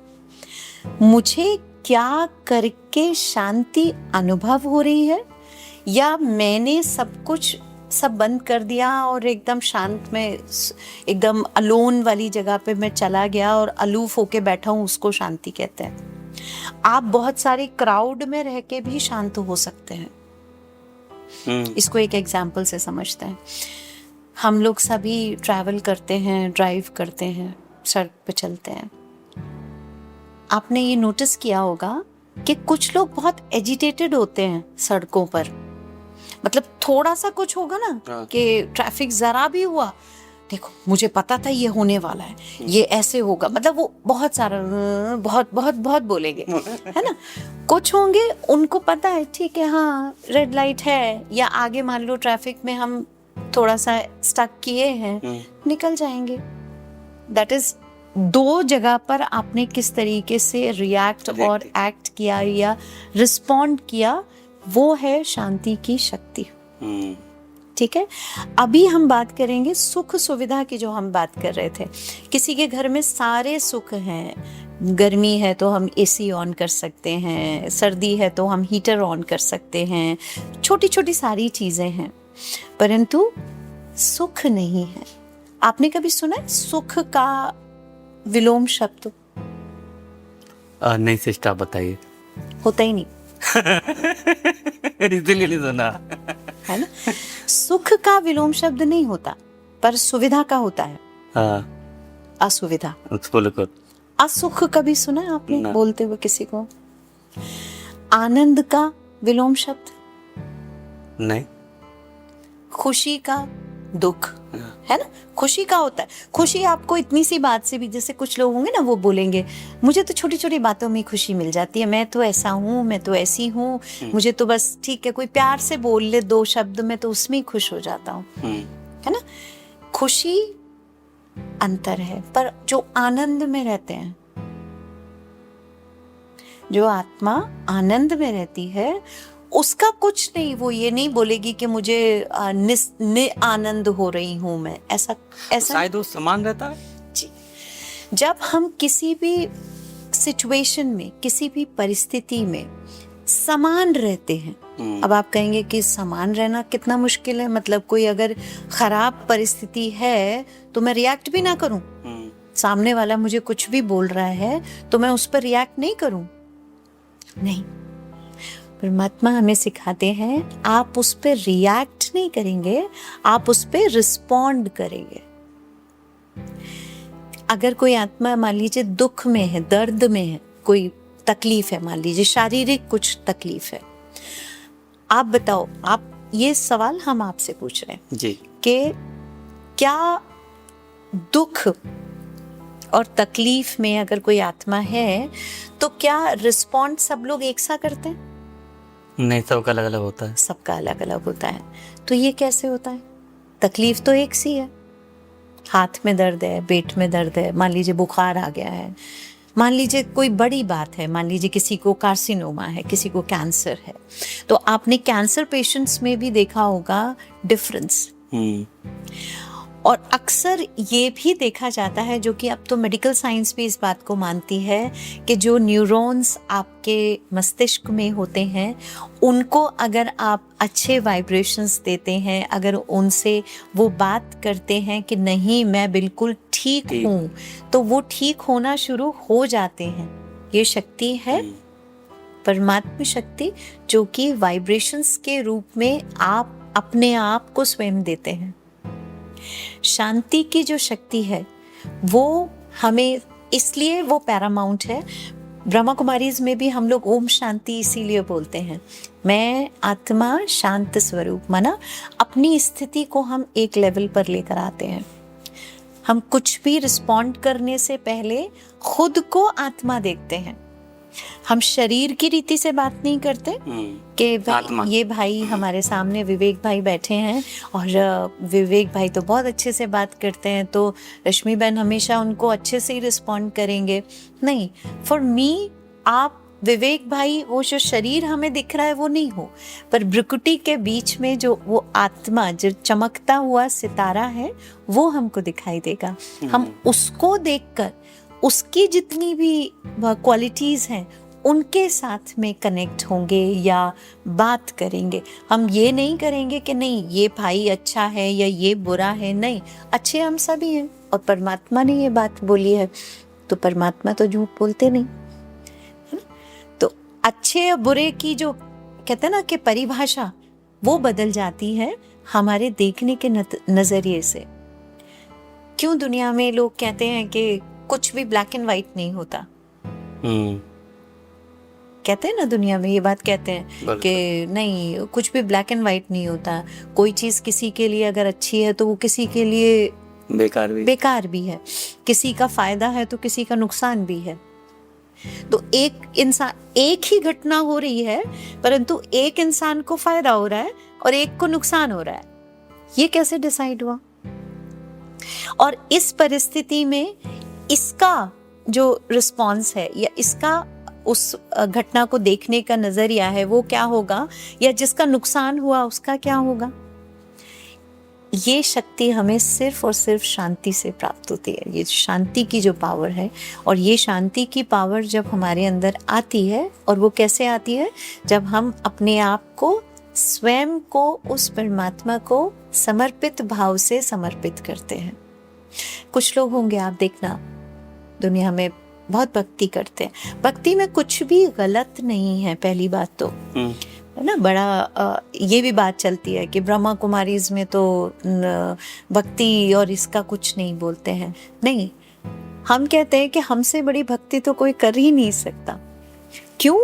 मुझे क्या करके शांति अनुभव हो रही है, या मैंने सब बंद कर दिया और एकदम शांत में, एकदम अलोन वाली जगह पे मैं चला गया और अलूफ होके बैठा हूँ, उसको शांति कहते हैं। आप बहुत सारे क्राउड में रह के भी शांत हो सकते हैं। इसको एक एग्जाम्पल से समझते हैं। हम लोग सभी ट्रैवल करते हैं, ड्राइव करते हैं, सड़क पे चलते हैं। आपने ये नोटिस किया होगा कि कुछ लोग बहुत एजिटेटेड होते हैं सड़कों पर। मतलब थोड़ा सा कुछ होगा ना कि ट्रैफिक जरा भी हुआ, देखो मुझे पता था ये होने वाला है, ये ऐसे होगा, मतलब वो बहुत सारा बहुत बोलेंगे, है ना। कुछ होंगे उनको पता है, ठीक है हाँ रेड लाइट है, या आगे मान लो ट्रैफिक में हम थोड़ा सा स्टक किए हैं, निकल जाएंगे। दैट इज दो जगह पर आपने किस तरीके से रिएक्ट और एक्ट किया या रिस्पॉन्ड किया, वो है शांति की शक्ति। ठीक है। अभी हम बात करेंगे सुख सुविधा की, जो हम बात कर रहे थे। किसी के घर में सारे सुख हैं, गर्मी है तो हम एसी ऑन कर सकते हैं, सर्दी है तो हम हीटर ऑन कर सकते हैं, छोटी छोटी सारी चीज़ें हैं, परंतु सुख नहीं है। आपने कभी सुना है सुख का विलोम शब्द? नहीं सिस्टर, आप बताइए। होता ही नहीं, इसीलिए नहीं सुना। है ना। सुख का विलोम शब्द नहीं होता, पर सुविधा का होता है। हाँ, असुविधा, बिल्कुल। असुख कभी सुना है आपने ना। बोलते हुए किसी को? आनंद का विलोम शब्द? नहीं। खुशी का दुख, है ना। खुशी का होता है, खुशी आपको इतनी सी बात से भी, जैसे कुछ लोग होंगे ना वो बोलेंगे मुझे तो छोटी छोटी बातों में खुशी मिल जाती है, मैं तो ऐसा हूँ, मैं तो ऐसी हूँ, मुझे तो बस ठीक है कोई प्यार से बोल ले 2 शब्द में तो उसमें ही खुश हो जाता हूँ, है ना। खुशी अंतर है, पर जो आनंद में रहते हैं, जो आत्मा आनंद में रहती है, उसका कुछ नहीं, वो ये नहीं बोलेगी कि मुझे आनंद हो रही हूं मैं, ऐसा शायद वो समान रहता है। जी। जब हम किसी भी सिचुएशन में, किसी भी परिस्थिति में समान रहते हैं, अब आप कहेंगे कि समान रहना कितना मुश्किल है, मतलब कोई अगर खराब परिस्थिति है तो मैं रिएक्ट भी ना करूं, सामने वाला मुझे कुछ भी बोल रहा है तो मैं उस पर रिएक्ट नहीं करूं, नहीं। परमात्मा हमें सिखाते हैं आप उस पर रिएक्ट नहीं करेंगे, आप उस पर रिस्पॉन्ड करेंगे। अगर कोई आत्मा मान लीजिए दुख में है, दर्द में है, कोई तकलीफ है, मान लीजिए शारीरिक कुछ तकलीफ है, आप बताओ, आप ये सवाल हम आपसे पूछ रहे हैं जी कि क्या दुख और तकलीफ में अगर कोई आत्मा है तो क्या रिस्पॉन्ड सब लोग एक सा करते हैं? नहीं, सबका अलग अलग होता है। सबका अलग अलग होता है। तो ये कैसे होता है? तकलीफ तो एक सी है, हाथ में दर्द है, पेट में दर्द है, मान लीजिए बुखार आ गया है, मान लीजिए कोई बड़ी बात है, मान लीजिए किसी को कार्सिनोमा है, किसी को कैंसर है, तो आपने कैंसर पेशेंट्स में भी देखा होगा डिफरेंस। और अक्सर ये भी देखा जाता है, जो कि अब तो मेडिकल साइंस भी इस बात को मानती है, कि जो न्यूरॉन्स आपके मस्तिष्क में होते हैं उनको अगर आप अच्छे वाइब्रेशंस देते हैं, अगर उनसे वो बात करते हैं कि नहीं मैं बिल्कुल ठीक हूँ, तो वो ठीक होना शुरू हो जाते हैं। ये शक्ति है परमात्मा शक्ति, जो कि वाइब्रेशंस के रूप में आप अपने आप को स्वयं देते हैं। शांति की जो शक्ति है वो हमें, इसलिए वो पैरामाउंट है। ब्रह्मा कुमारीज में भी हम लोग ओम शांति इसीलिए बोलते हैं। मैं आत्मा शांत स्वरूप, माना अपनी स्थिति को हम एक लेवल पर लेकर आते हैं। हम कुछ भी रिस्पॉन्ड करने से पहले खुद को आत्मा देखते हैं। हम शरीर की रीति से बात नहीं करते कि ये भाई हमारे सामने विवेक भाई बैठे हैं और विवेक भाई तो बहुत अच्छे से बात करते हैं तो रश्मि बहन हमेशा उनको अच्छे से ही रिस्पॉन्ड करेंगे। नहीं, फॉर मी आप विवेक भाई, वो जो शरीर हमें दिख रहा है वो नहीं हो, पर भ्रुकुटी के बीच में जो वो आत्मा, जो चमकता हुआ सितारा है, वो हमको दिखाई देगा। हम उसको देखकर उसकी जितनी भी क्वालिटीज़ हैं उनके साथ में कनेक्ट होंगे या बात करेंगे। हम ये नहीं करेंगे कि नहीं ये भाई अच्छा है या ये बुरा है, नहीं, अच्छे हम सभी हैं और परमात्मा ने ये बात बोली है, तो परमात्मा तो झूठ बोलते नहीं, है ना। तो अच्छे और बुरे की जो कहते हैं ना कि परिभाषा, वो बदल जाती है हमारे देखने के नज़रिए से। क्यों दुनिया में लोग कहते हैं कि कुछ भी ब्लैक एंड व्हाइट नहीं होता? कहते हैं ना, दुनिया में ये बात कहते हैं कि नहीं कुछ भी ब्लैक एंड व्हाइट नहीं होता। कोई चीज किसी के लिए अगर अच्छी है तो वो किसी के लिए बेकार भी है, किसी का फायदा है तो किसी का नुकसान भी है। तो एक ही घटना हो रही है, परंतु एक इंसान को फायदा हो रहा है और एक को नुकसान हो रहा है। ये कैसे डिसाइड हुआ? और इस परिस्थिति में इसका जो रिस्पॉन्स है या इसका उस घटना को देखने का नजरिया है वो क्या होगा, या जिसका नुकसान हुआ उसका क्या होगा? ये शक्ति हमें सिर्फ और सिर्फ शांति से प्राप्त होती है। ये शांति की जो पावर है, और ये शांति की पावर जब हमारे अंदर आती है, और वो कैसे आती है, जब हम अपने आप को, स्वयं को उस परमात्मा को समर्पित भाव से समर्पित करते हैं। कुछ लोग होंगे, आप देखना, दुनिया में बहुत भक्ति करते हैं। भक्ति में कुछ भी गलत नहीं है, पहली बात तो है ना। बड़ा ये भी बात चलती है कि ब्रह्मा कुमारीज में तो भक्ति और इसका कुछ नहीं बोलते हैं। नहीं, हम कहते हैं कि हमसे बड़ी भक्ति तो कोई कर ही नहीं सकता। क्यों?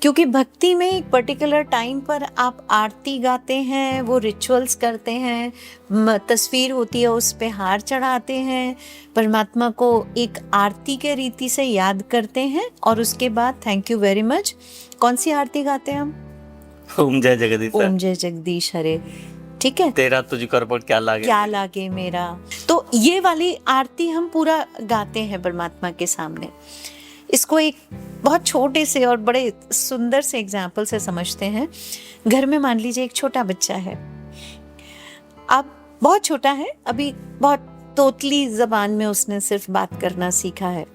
क्योंकि भक्ति में एक पर्टिकुलर टाइम पर आप आरती गाते हैं, वो रिचुअल्स करते हैं, तस्वीर होती है उस पे हार चढ़ाते हैं, परमात्मा को एक आरती के रीति से याद करते हैं, और उसके बाद थैंक यू वेरी मच। कौन सी आरती गाते हैं हम? ओम जय जगदीश, ओम जय जगदीश हरे, ठीक है, तेरा तुझको अर्पण क्या लागे मेरा। तो ये वाली आरती हम पूरा गाते हैं परमात्मा के सामने। इसको एक बहुत छोटे से और बड़े सुंदर से एग्जाम्पल से समझते हैं। घर में मान लीजिए एक छोटा बच्चा है, अब बहुत छोटा है, अभी बहुत तोतली जबान में उसने सिर्फ बात करना सीखा है।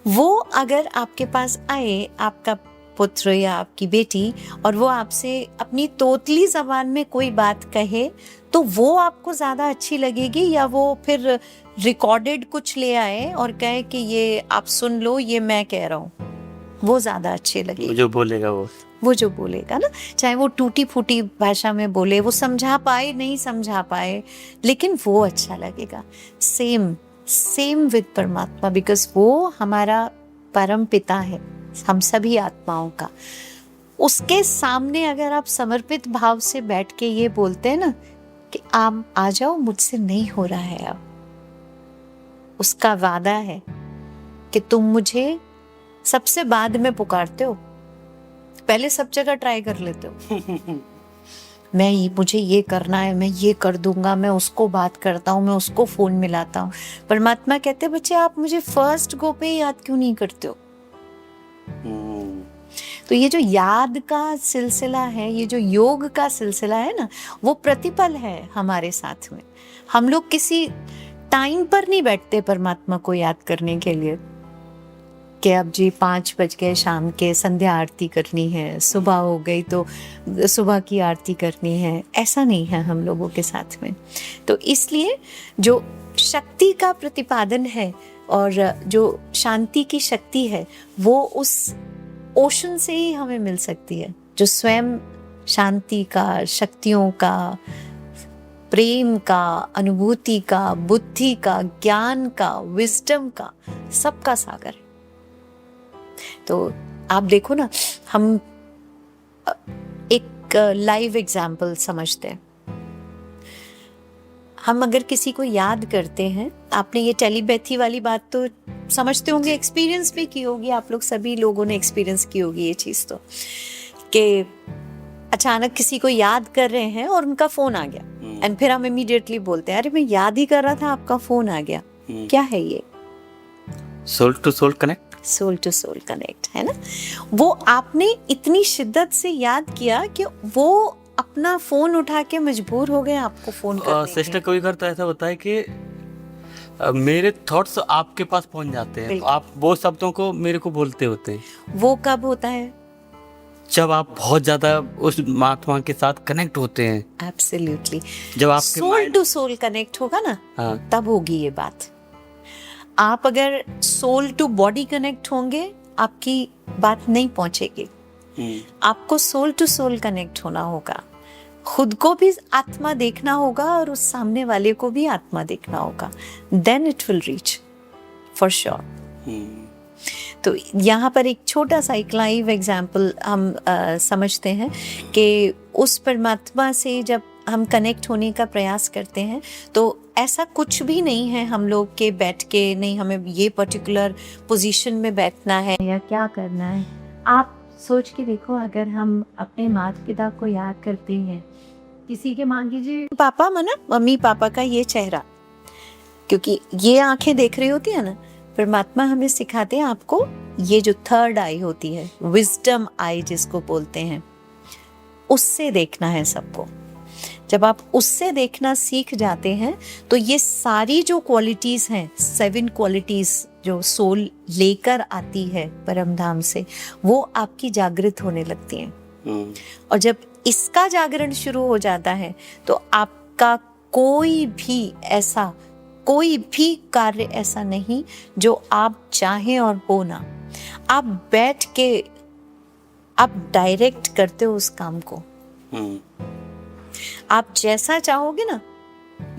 वो अगर आपके पास आए, आपका पुत्र या आपकी बेटी, और वो आपसे अपनी तोतली जबान में कोई बात कहे, तो वो आपको ज्यादा अच्छी लगेगी, या वो फिर रिकॉर्डेड कुछ ले आए और कहे कि ये आप सुन लो, ये मैं कह रहा हूँ, वो ज्यादा अच्छे लगेगी। जो बोलेगा वो जो बोलेगा ना, चाहे वो टूटी फूटी भाषा में बोले, वो समझा पाए नहीं समझा पाए, लेकिन वो अच्छा लगेगा। सेम विद परमात्मा, बिकॉज वो हमारा परम पिता है, हम सभी आत्माओं का। उसके सामने अगर आप समर्पित भाव से बैठ के ये बोलते हैं ना कि आप आ जाओ, मुझसे नहीं हो रहा है अब, उसका वादा है कि तुम मुझे सबसे बाद में पुकारते हो, पहले सब जगह ट्राई कर लेते हो। मुझे ये करना है, मैं ये कर दूंगा, मैं उसको बात करता हूँ, मैं उसको फोन मिलाता हूँ। परमात्मा कहते बच्चे, आप मुझे फर्स्ट गो पे याद क्यों नहीं करते हो? तो ये जो याद का सिलसिला है, ये जो योग का सिलसिला है ना, वो प्रतिपल है हमारे साथ में। हम लोग किसी टाइम पर नहीं बैठते परमात्मा को याद करने के लिए कि अब जी 5 बज गए शाम के, संध्या आरती करनी है, सुबह हो गई तो सुबह की आरती करनी है। ऐसा नहीं है हम लोगों के साथ में। तो इसलिए जो शक्ति का प्रतिपादन है और जो शांति की शक्ति है, वो उस ओशन से ही हमें मिल सकती है, जो स्वयं शांति का, शक्तियों का, प्रेम का, अनुभूति का, बुद्धि का, ज्ञान का, विजडम का, सबका सागर है। तो आप देखो ना, हम एक लाइव एग्जाम्पल समझते हैं। हम अगर किसी को याद करते हैं, आपने ये टेलीपैथी वाली बात तो समझते होंगे, एक्सपीरियंस भी की होगी, आप लोग सभी लोगों ने एक्सपीरियंस की होगी ये चीज, तो कि अचानक किसी को याद कर रहे हैं और उनका फोन आ गया, एंड फिर हम इमीडिएटली बोलते हैं, अरे मैं याद ही कर रहा था, आपका फोन आ गया। क्या है ये? Soul to soul connect. Soul to soul connect है ना। वो आपने इतनी शिद्दत से याद किया कि वो अपना फोन उठा के मजबूर हो गए आपको फोन करने के। सिस्टर कभी करता ऐसा होता है कि मेरे थॉट्स आपके पास पहुंच जाते हैं, तो आप वो शब्दों को मेरे को बोलते होते हैं। वो कब होता है? जब आप बहुत ज्यादा उस महात्मा के साथ कनेक्ट होते हैं। एब्सोल्युटली। जब आपके सोल टू सोल कनेक्ट होगा ना, हाँ, तब होगी ये बात। आप अगर सोल टू बॉडी कनेक्ट होंगे, आपकी बात नहीं पहुंचेगी। आपको सोल टू सोल कनेक्ट होना होगा, खुद को भी आत्मा देखना होगा और उस सामने वाले को भी आत्मा देखना होगा, then it will reach for sure. तो यहाँ पर एक छोटा सा एक लाइव एग्जाम्पल हम समझते हैं कि उस परमात्मा से जब हम कनेक्ट होने का प्रयास करते हैं, तो ऐसा कुछ भी नहीं है हम लोग के बैठ के, नहीं हमें ये पर्टिकुलर पोजीशन में बैठना है या क्या करना है। आप सोच के देखो, अगर हम अपने माता पिता को याद करते हैं, किसी के मान लीजिए पापा मना मम्मी पापा का ये चेहरा, क्योंकि ये आंखें देख रही होती है ना, परमात्मा हमें सिखाते हैं आपको ये जो थर्ड आई होती है, विजडम आई जिसको बोलते हैं, उससे देखना है सबको। जब आप उससे देखना सीख जाते हैं तो ये सारी जो क्वालिटीज हैं, 7 क्वालिटीज जो सोल लेकर आती है परम धाम से, वो आपकी जागृत होने लगती हैं। और जब इसका जागरण शुरू हो जाता है तो आपका कोई भी कार्य ऐसा नहीं जो आप चाहें और हो ना। आप बैठ के आप डायरेक्ट करते हो उस काम को। आप जैसा चाहोगे ना,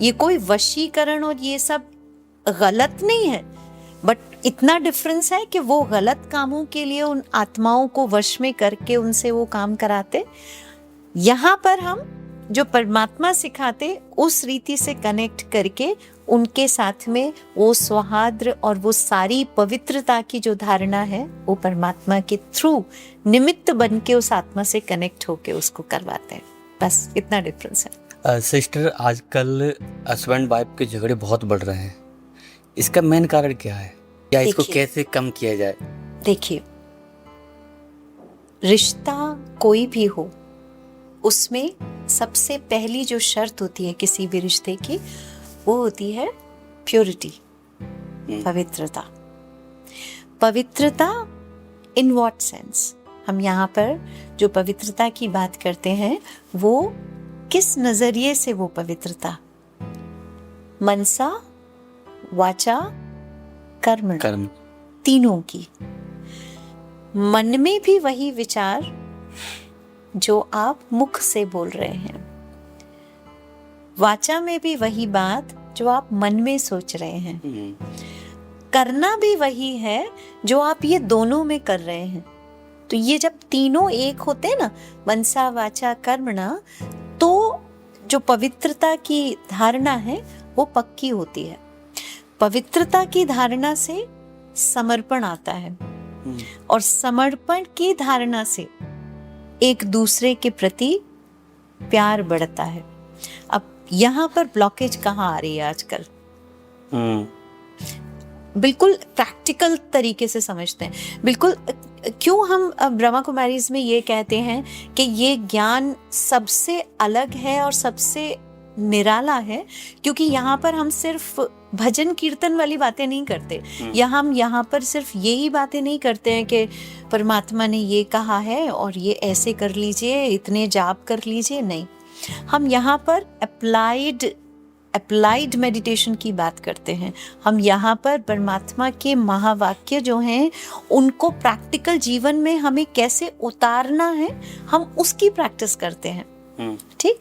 ये कोई वशीकरण और ये सब गलत नहीं है, बट इतना डिफरेंस है कि वो गलत कामों के लिए उन आत्माओं को वश में करके उनसे वो काम कराते। यहाँ पर हम जो परमात्मा सिखाते उस रीति से कनेक्ट करके उनके साथ में वो सौहार्द और वो सारी पवित्रता की जो धारणा है वो परमात्मा के थ्रू निमित्त बन के उस आत्मा से कनेक्ट होके उसको करवाते हैं। बस इतना डिफरेंस है। सिस्टर, आजकल हस्बैंड वाइफ के झगड़े बहुत बढ़ रहे हैं, इसका मेन कारण क्या है या इसको कैसे कम किया जाए? देखिए, रिश्ता कोई भी हो उसमें सबसे पहली जो शर्त होती है किसी भी रिश्ते की, वो होती है प्योरिटी, पवित्रता। पवित्रता इन व्हाट सेंस? हम यहाँ पर जो पवित्रता की बात करते हैं वो किस नजरिए से वो पवित्रता? मनसा, वाचा, कर्म तीनों की। मन में भी वही विचार जो आप मुख से बोल रहे हैं, वाचा में भी वही बात जो आप मन में सोच रहे हैं, करना भी वही है जो आप ये दोनों में कर रहे हैं। तो ये जब तीनों एक होते हैं ना, मनसा वाचा कर्मणा, तो जो पवित्रता की धारणा है वो पक्की होती है। पवित्रता की धारणा से समर्पण आता है और समर्पण की धारणा से एक दूसरे के प्रति प्यार बढ़ता है। अब यहाँ पर ब्लॉकेज कहाँ आ रही है आजकल? बिल्कुल प्रैक्टिकल तरीके से समझते हैं। बिल्कुल, क्यों हम ब्रह्मा कुमारीज में ये कहते हैं कि ये ज्ञान सबसे अलग है और सबसे निराला है, क्योंकि यहाँ पर हम सिर्फ भजन कीर्तन वाली बातें नहीं करते, या हम यहाँ पर सिर्फ यही बातें नहीं करते हैं कि परमात्मा ने ये कहा है और ये ऐसे कर लीजिए, इतने जाप कर लीजिए। नहीं, हम यहाँ पर अप्लाइड मेडिटेशन की बात करते हैं। हम यहाँ पर परमात्मा के महावाक्य जो हैं उनको प्रैक्टिकल जीवन में हमें कैसे उतारना है, हम उसकी प्रैक्टिस करते हैं। ठीक,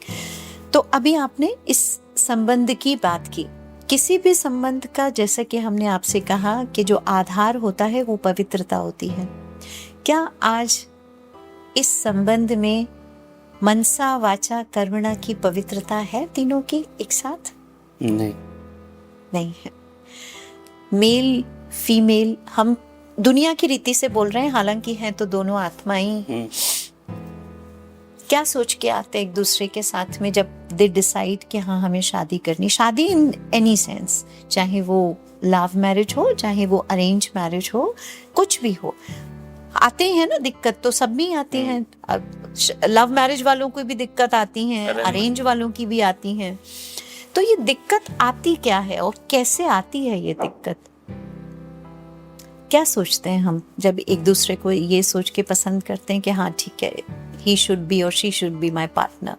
तो अभी आपने इस संबंध की बात की। किसी भी संबंध का, जैसा कि हमने आपसे कहा कि जो आधार होता है वो पवित्रता होती है। क्या आज इस संबंध में मनसा वाचा कर्मणा की पवित्रता है तीनों की एक साथ? नहीं है। मेल फीमेल, हम दुनिया की रीति से बोल रहे हैं, हालांकि हैं तो दोनों आत्माएं। क्या सोच के आते एक दूसरे के साथ में जब दे डिसाइड कि हाँ हमें शादी करनी? शादी इन एनी सेंस, चाहे वो लव मैरिज हो, चाहे वो अरेंज मैरिज हो, कुछ भी हो, आते हैं ना दिक्कत तो सब में आती हैं। लव मैरिज वालों को भी दिक्कत आती हैं, अरेंज वालों की भी आती हैं। तो ये दिक्कत आती क्या है और कैसे आती है ये दिक्कत? क्या सोचते हैं हम जब एक दूसरे को ये सोच के पसंद करते हैं कि हाँ ठीक है, he should be or she should be my partner?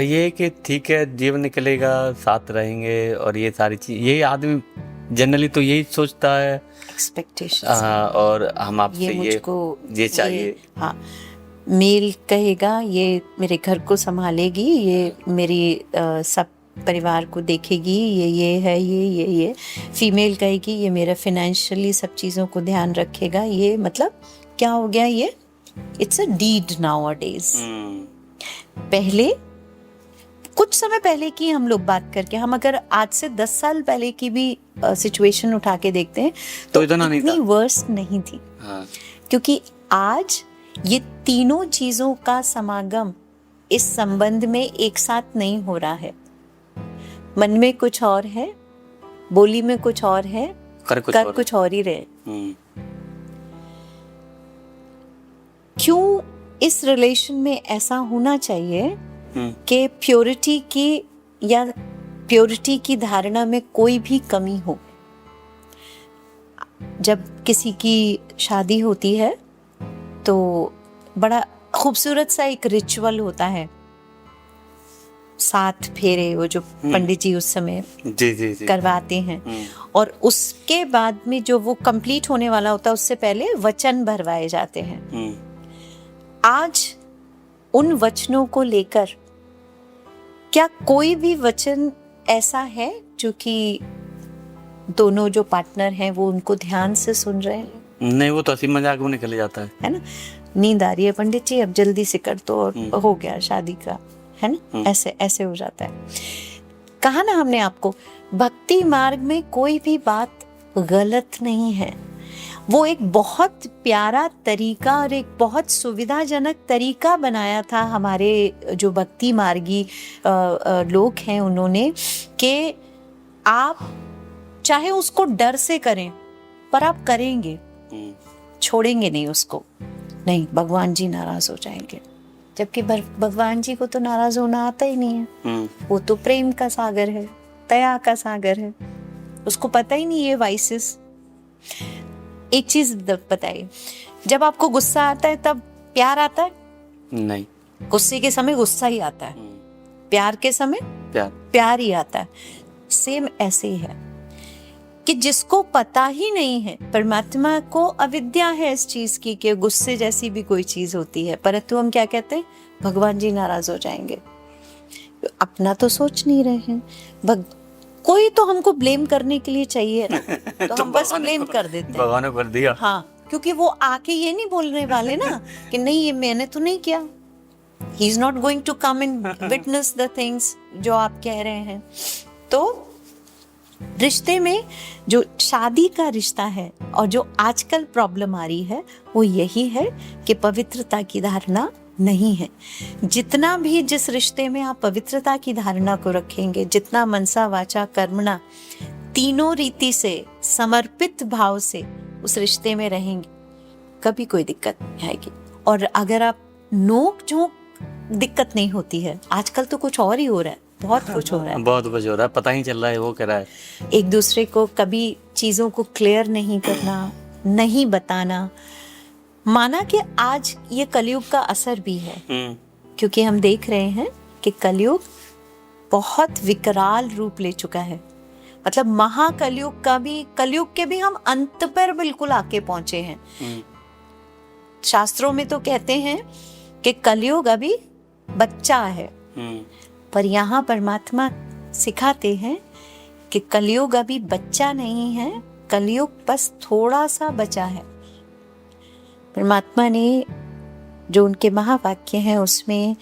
ये कि ठीक है, जीवन निकलेगा, साथ रहेंगे और ये सारी चीज, ये आदमी जनरली तो यही सोचता है, एक्सपेक्टेशन। और हम आपसे ये चाहिए। हाँ, मेल कहेगा ये मेरे घर को संभालेगी, ये मेरी सब परिवार को देखेगी, ये है, ये। फीमेल कहेगी ये मेरा फाइनेंशियली सब चीज़ों को ध्यान रखेगा। ये मतलब क्या हो गया? ये इट्स अ डीड नाउअडेज। पहले कुछ समय पहले की हम लोग बात करके, हम अगर आज से 10 साल पहले की भी सिचुएशन उठा के देखते हैं तो इतनी वर्स नहीं थी। क्योंकि आज ये तीनों चीजों का समागम इस संबंध में एक साथ नहीं हो रहा है। मन में कुछ और है, बोली में कुछ और है, कर कुछ और ही रहे। क्यों इस रिलेशन में ऐसा होना चाहिए? कि प्योरिटी की धारणा में कोई भी कमी हो। जब किसी की शादी होती है तो बड़ा खूबसूरत सा एक रिचुअल होता है, 7 फेरे, वो जो पंडित जी उस समय जी करवाते हैं, और उसके बाद में जो वो कंप्लीट होने वाला होता है उससे पहले वचन भरवाए जाते हैं। आज उन वचनों को लेकर क्या कोई भी वचन ऐसा है जो कि दोनों जो पार्टनर हैं वो उनको ध्यान से सुन रहे हैं? नहीं, वो तो हंसी मजाक में निकल जाता है ना। नींद आ रही है पंडित जी, अब जल्दी से कर दो और हो गया शादी का, है ना। ऐसे हो जाता है। कहा ना हमने आपको, भक्ति मार्ग में कोई भी बात गलत नहीं है। वो एक बहुत प्यारा तरीका और एक बहुत सुविधाजनक तरीका बनाया था हमारे जो भक्ति मार्गी लोग हैं उन्होंने, कि आप चाहे उसको डर से करें पर आप करेंगे, छोड़ेंगे नहीं उसको। नहीं, भगवान जी नाराज हो जाएंगे, जबकि भगवान जी को तो नाराज होना आता ही नहीं है। वो तो प्रेम का सागर है, दया का सागर है, उसको पता ही नहीं ये वाइसेस। एक चीज बताइए, जब आपको गुस्सा आता है तब प्यार आता है? नहीं, गुस्से के समय गुस्सा ही आता है, प्यार के समय प्यार ही आता है। सेम ऐसे ही है कि जिसको पता ही नहीं है, परमात्मा को अविद्या है इस चीज की कि गुस्से जैसी भी कोई चीज होती है, परंतु हम क्या कहते हैं, भगवान जी नाराज हो जाएंगे। अपना तो सोच नहीं रहे हैं। कोई तो हमको ब्लेम करने के लिए चाहिए ना, तो हम बस ब्लेम कर देते हैं, भगवान ने कर दिया। हाँ, क्योंकि वो आके ये नहीं बोलने वाले ना कि नहीं ये मैंने तो नहीं किया। He is not going to come and witness the things जो आप कह रहे हैं। तो रिश्ते में जो शादी का रिश्ता है और जो आजकल प्रॉब्लम आ रही है वो यही है कि पवित्रता की धारणा नहीं है। जितना भी जिस रिश्ते में आप पवित्रता की धारणा को रखेंगे, जितना मनसा वाचा कर्मणा तीनों रीति से समर्पित भाव से उस रिश्ते में रहेंगे, कभी कोई दिक्कत नहीं आएगी। और अगर आप नोक झोंक दिक्कत नहीं होती है, आजकल तो कुछ और ही हो रहा है, बहुत कुछ हो रहा है, बहुत कुछ हो रहा है, पता ही चल रहा है वो कह रहा है। एक दूसरे को कभी चीजों को क्लियर नहीं करना, नहीं बताना। माना कि आज ये कलयुग का असर भी है, क्योंकि हम देख रहे हैं कि कलयुग बहुत विकराल रूप ले चुका है। मतलब महाकलयुग का भी, कलयुग के भी हम अंत पर बिल्कुल आके पहुंचे हैं। शास्त्रों में तो कहते हैं कि कलयुग अभी बच्चा है, पर यहाँ परमात्मा सिखाते हैं कि कलयुग अभी बच्चा नहीं है, कलयुग बस थोड़ा सा बचा है। परमात्मा ने जो उनके महावाक्य हैं उसमें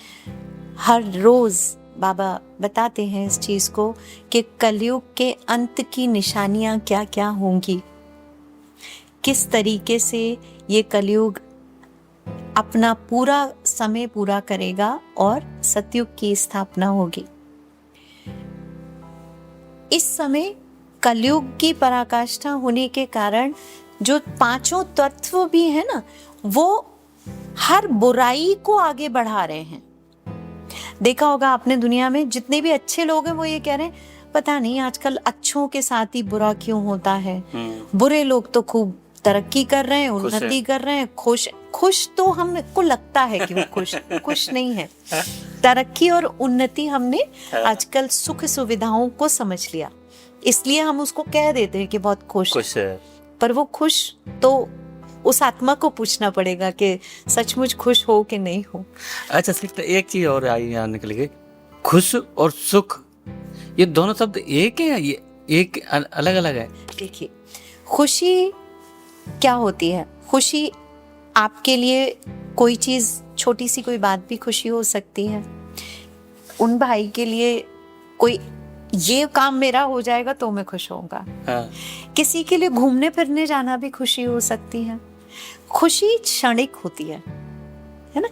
हर रोज बाबा बताते हैं इस चीज को कि कलयुग के अंत की निशानियां क्या क्या होंगी, किस तरीके से ये कलयुग अपना पूरा समय पूरा करेगा और सतयुग की स्थापना होगी। इस समय कलयुग की पराकाष्ठा होने के कारण जो पांचों तत्व भी है ना, वो हर बुराई को आगे बढ़ा रहे हैं। देखा होगा आपने, दुनिया में जितने भी अच्छे लोग हैं वो ये कह रहे हैं पता नहीं आजकल अच्छों के साथ ही बुरा क्यों होता है। बुरे लोग तो खूब तरक्की कर रहे हैं, उन्नति कर रहे हैं, खुश तो हमको लगता है कि वो खुश नहीं है। तरक्की और उन्नति हमने आजकल सुख सुविधाओं को समझ लिया, इसलिए हम उसको कह देते हैं कि बहुत खुश है। पर वो खुश तो उस आत्मा को पूछना पड़ेगा कि सचमुच खुश हो कि नहीं हो। अच्छा सिस्टर, एक चीज और आई यहाँ निकल गई, खुश और सुख ये दोनों शब्द एक है या ये एक अलग अलग है? देखिए, खुशी क्या होती है? खुशी आपके लिए कोई चीज, छोटी सी कोई बात भी खुशी हो सकती है। उन भाई के लिए कोई ये काम मेरा हो जाएगा तो मैं खुश होऊंगा। हाँ। किसी के लिए घूमने फिरने जाना भी खुशी हो सकती है। खुशी क्षणिक होती है ना।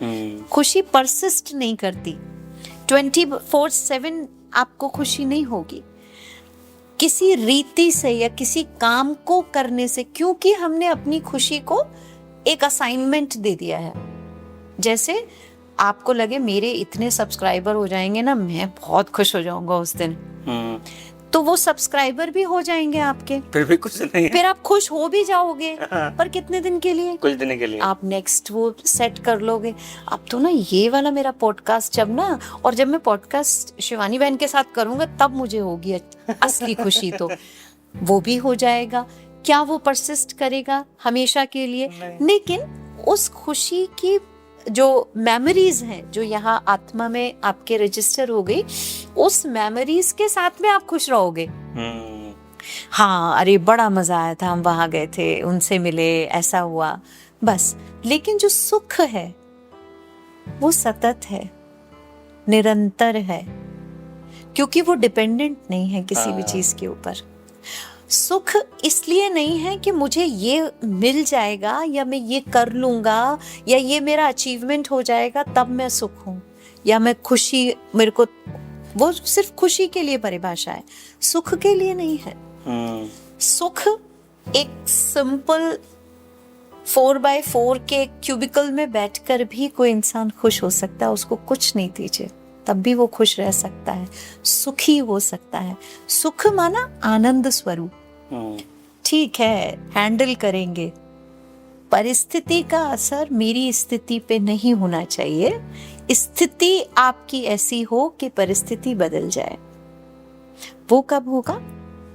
खुशी परसिस्ट नहीं करती, 24/7 आपको खुशी नहीं होगी। किसी रीति से या किसी काम को करने से, क्योंकि हमने अपनी खुशी को एक असाइनमेंट दे दिया है। जैसे आपको लगे मेरे इतने सब्सक्राइबर हो जाएंगे ना, मैं बहुत खुश हो जाऊंगा उस दिन, तो वो सब्सक्राइबर भी हो जाएंगे आपके, फिर भी कुछ नहीं है। फिर आप खुश हो भी जाओगे, पर कितने दिन के लिए? कुछ दिन के लिए। आप नेक्स्ट वो सेट कर लोगे। अब तो ना ये वाला मेरा पॉडकास्ट जब ना, और जब मैं पॉडकास्ट शिवानी बहन के साथ करूंगा तब मुझे होगी असली खुशी, तो वो भी हो जाएगा। क्या वो परसिस्ट करेगा हमेशा के लिए? लेकिन उस खुशी की जो मेमोरीज हैं, जो यहाँ आत्मा में आपके रजिस्टर हो गई, उस मेमोरीज के साथ में आप खुश रहोगे। हाँ, अरे बड़ा मजा आया था, हम वहां गए थे, उनसे मिले, ऐसा हुआ, बस। लेकिन जो सुख है वो सतत है, निरंतर है, क्योंकि वो डिपेंडेंट नहीं है किसी भी चीज के ऊपर। सुख इसलिए नहीं है कि मुझे ये मिल जाएगा या मैं ये कर लूंगा या ये मेरा अचीवमेंट हो जाएगा तब मैं सुख हूं, या मैं खुशी, मेरे को वो सिर्फ खुशी के लिए परिभाषा है, सुख के लिए नहीं है। सुख एक सिंपल 4x4 के क्यूबिकल में बैठकर भी कोई इंसान खुश हो सकता है, उसको कुछ नहीं दीजिए तब भी वो खुश रह सकता है, सुखी हो सकता है। सुख माना आनंद स्वरूप। ठीक है, हैंडल करेंगे। परिस्थिति का असर मेरी स्थिति पे नहीं होना चाहिए, स्थिति आपकी ऐसी हो कि परिस्थिति बदल जाए। वो कब होगा?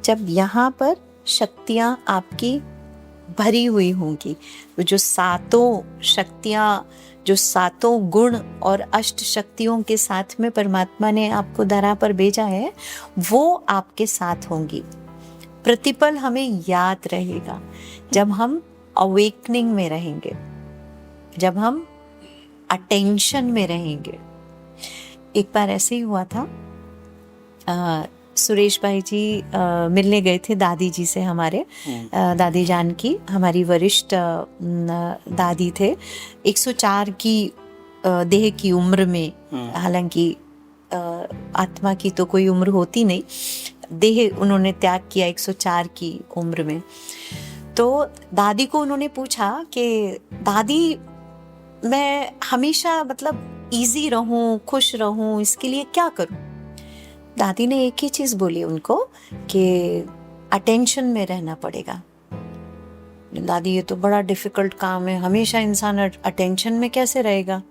जब यहाँ पर शक्तियां आपकी भरी हुई होंगी। जो सातों शक्तियां, जो सातों गुण और अष्ट शक्तियों के साथ में परमात्मा ने आपको धरा पर भेजा है, वो आपके साथ होंगी। प्रतिपल हमें याद रहेगा जब हम अवेकनिंग में रहेंगे, जब हम अटेंशन में रहेंगे। एक बार ऐसे ही हुआ था, सुरेश भाई जी मिलने गए थे दादी जी से, हमारे दादी जान की, हमारी वरिष्ठ दादी थे, 104 की देह की उम्र में। हालांकि आत्मा की तो कोई उम्र होती नहीं, देह उन्होंने त्याग किया 104 की उम्र में। तो दादी को उन्होंने पूछा कि दादी, मैं हमेशा मतलब इजी रहूं, खुश रहूं, इसके लिए क्या करूं? दादी ने एक ही चीज बोली उनको कि अटेंशन में रहना पड़ेगा। दादी, ये तो बड़ा डिफिकल्ट काम है, हमेशा इंसान अटेंशन में कैसे रहेगा?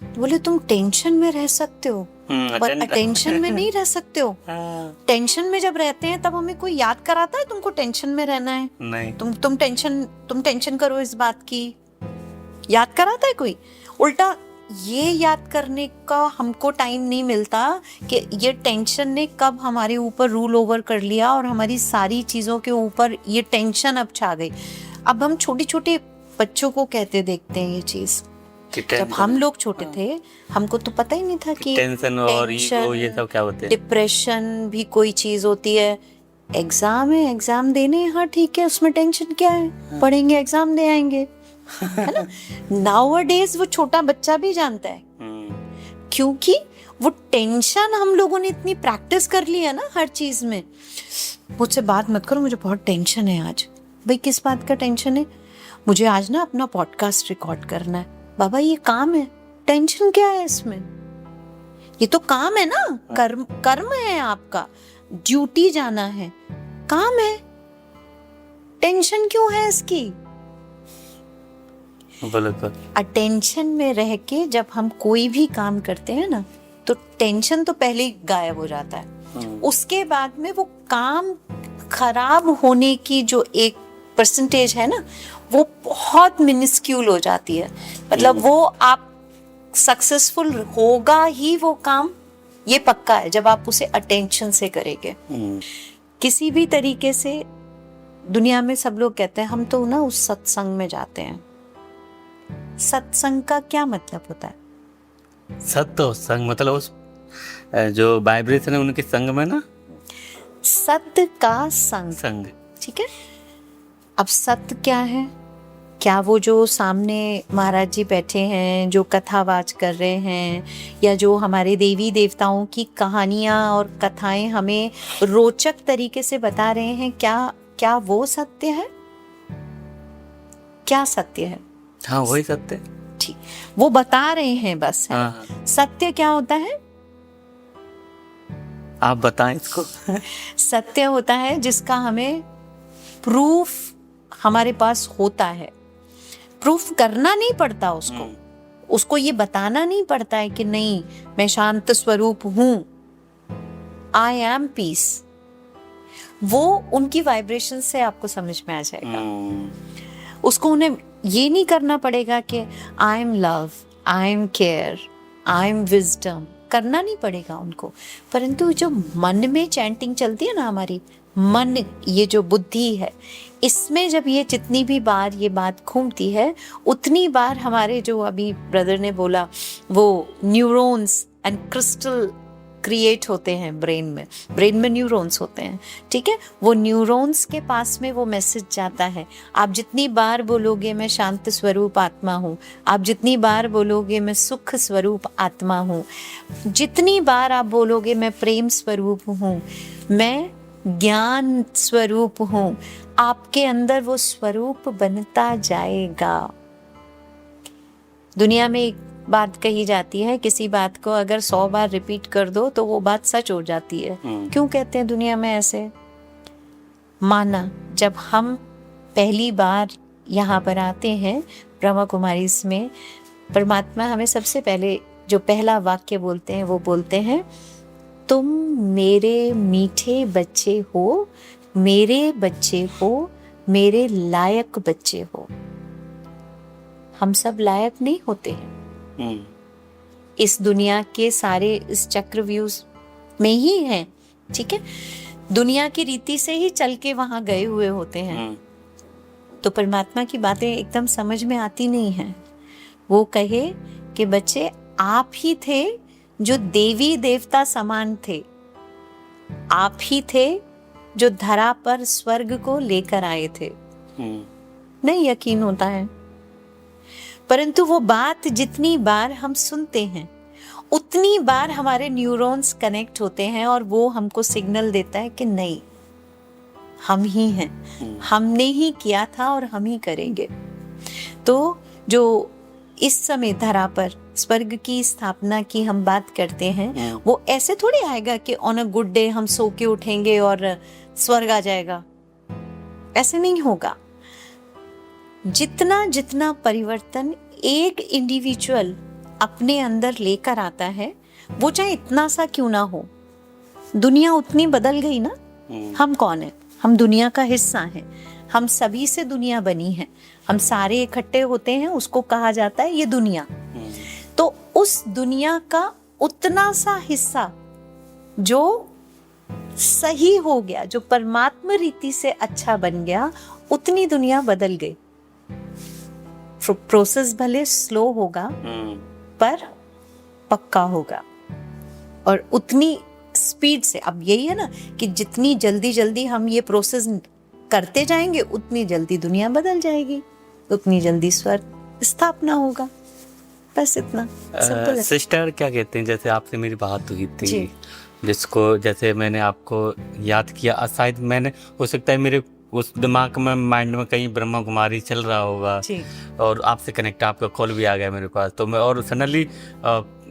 बोले तुम टेंशन में रह सकते हो पर अटेंशन में नहीं रह सकते हो। टेंशन में जब रहते हैं तब हमें कोई याद कराता है तुमको टेंशन में रहना है? नहीं। तुम टेंशन करो इस बात की, याद कराता है कोई? उल्टा ये याद करने का हमको टाइम नहीं मिलता कि ये टेंशन ने कब हमारे ऊपर रूल ओवर कर लिया और हमारी सारी चीजों के ऊपर ये टेंशन अब छा गई। अब हम छोटे छोटे बच्चों को कहते देखते हैं ये चीज। जब हम लोग छोटे थे हमको तो पता ही नहीं था कि टेंशन और ईगो ये सब क्या होते हैं। डिप्रेशन भी कोई चीज होती है। एग्जाम है, एग्जाम देने, हाँ ठीक है, उसमें टेंशन क्या है, पढ़ेंगे एग्जाम दे आएंगे, है ना। नाउअडेज वो छोटा बच्चा भी जानता है, क्योंकि वो टेंशन हम लोगों ने इतनी प्रैक्टिस कर ली है ना हर चीज में। मुझसे बात मत करो, मुझे बहुत टेंशन है आज। भाई किस बात का टेंशन है? मुझे आज ना अपना पॉडकास्ट रिकॉर्ड करना है। बाबा ये काम है, टेंशन क्या है इसमें? ये तो काम है ना, कर्म है आपका, ड्यूटी जाना है, काम है, टेंशन क्यों है इसकी? अटेंशन में रह के जब हम कोई भी काम करते हैं ना, तो टेंशन तो पहले ही गायब हो जाता है। उसके बाद में वो काम खराब होने की जो एक परसेंटेज है ना, वो बहुत मिनिस्क्यूल हो जाती है। मतलब वो आप सक्सेसफुल होगा ही वो काम, ये पक्का है, जब आप उसे अटेंशन से करेंगे। किसी भी तरीके से दुनिया में सब लोग कहते हैं हम तो ना उस सत्संग में जाते हैं। सत्संग का क्या मतलब होता है? सत्संग मतलब उस जो वाइब्रेशन है उनके संग में ना, सत्य का संग। ठीक है। अब सत्य क्या है? क्या वो जो सामने महाराज जी बैठे हैं, जो कथावाच कर रहे हैं, या जो हमारे देवी देवताओं की कहानियां और कथाएं हमें रोचक तरीके से बता रहे हैं, क्या वो सत्य है? क्या सत्य है? हाँ वही सत्य। जी, वो बता रहे हैं बस, है ना? हाँ, सत्य क्या होता है? आप बताएं इसको। सत्य होता है जिसका हमें प्रूफ हमारे पास होता है। प्रूफ करना नहीं पड़ता उसको, उसको ये बताना नहीं पड़ता है कि नहीं मैं शांत स्वरूप हूं, आई एम पीस। वो उनकी वाइब्रेशन से आपको समझ में आ जाएगा। उसको उन्हें ये नहीं करना पड़ेगा कि I am love, I am care, I am wisdom, करना नहीं पड़ेगा उनको। परंतु जो मन में चैंटिंग चलती है ना, हमारी मन, ये जो बुद्धि है, इसमें जब ये जितनी भी बार ये बात घूमती है, उतनी बार हमारे जो अभी ब्रदर ने बोला वो न्यूरॉन्स एंड क्रिस्टल क्रिएट होते हैं ब्रेन में न्यूरॉन्स होते हैं, ठीक है? वो न्यूरॉन्स के पास में वो मैसेज जाता है। आप जितनी बार बोलोगे मैं शांत स्वरूप आत्मा हूँ, आप जितनी बार बोलोगे मैं सुख स्वरूप आत्मा हूँ, जितनी बार आप बोलोगे मैं प्रेम स्वरूप हूँ, मैं ज्ञान स्वरूप हूँ, आपके अंदर वो स्वरूप बनता जाएगा। दुनिया में एक बात कही जाती है, किसी बात को अगर 100 बार रिपीट कर दो तो वो बात सच हो जाती है। क्यों कहते हैं दुनिया में ऐसे? माना जब हम पहली बार यहाँ पर आते हैं ब्रह्मा कुमारी में, परमात्मा हमें सबसे पहले जो पहला वाक्य बोलते हैं वो बोलते हैं, तुम मेरे मीठे बच्चे हो, मेरे बच्चे हो, मेरे लायक बच्चे हो। हम सब लायक नहीं होते हैं इस दुनिया के सारे इस चक्रव्यूह में ही हैं, ठीक है? दुनिया की रीति से ही चल के वहां गए हुए होते हैं। तो परमात्मा की बातें एकदम समझ में आती नहीं हैं। वो कहे कि बच्चे आप ही थे जो देवी देवता समान थे, आप ही थे जो धरा पर स्वर्ग को लेकर आए थे। नहीं यकीन होता है, परंतु वो बात जितनी बार हम सुनते हैं उतनी बार हमारे न्यूरॉन्स कनेक्ट होते हैं और वो हमको सिग्नल देता है कि नहीं, हम ही हैं, हमने ही किया था और हम ही करेंगे। तो जो इस समय धरा पर स्वर्ग की स्थापना की हम बात करते हैं, वो ऐसे थोड़ी आएगा कि ऑन अ गुड डे हम सो के उठेंगे और स्वर्ग आ जाएगा। ऐसे नहीं होगा। जितना जितना परिवर्तन एक इंडिविजुअल अपने अंदर लेकर आता है, वो चाहे इतना सा क्यों ना हो, दुनिया उतनी बदल गई ना। हम कौन है? हम दुनिया का हिस्सा हैं। हम सभी से दुनिया बनी है। हम सारे इकट्ठे होते हैं, उसको कहा जाता है ये दुनिया। तो उस दुनिया का उतना सा हिस्सा जो सही हो गया, जो परमात्मा रीति से अच्छा बन गया, उतनी दुनिया बदल गई। प्रोसेस भले स्लो होगा पर पक्का होगा, और उतनी स्पीड से। अब यही है ना कि जितनी जल्दी जल्दी हम ये प्रोसेस करते जाएंगे उतनी जल्दी दुनिया बदल जाएगी, उतनी जल्दी स्वर्ग स्थापना होगा। बस इतना सिंपल है। सिस्टर क्या कहते हैं, जैसे आपसे मेरी बात हुई थी, जिसको जैसे मैंने आपको याद किया, शायद मैंने, हो सकता है मेरे उस दिमाग में, माइंड में कहीं ब्रह्मा कुमारी चल रहा होगा और आपसे कनेक्ट, आपका कॉल भी आ गया मेरे पास। तो मैं, और सडनली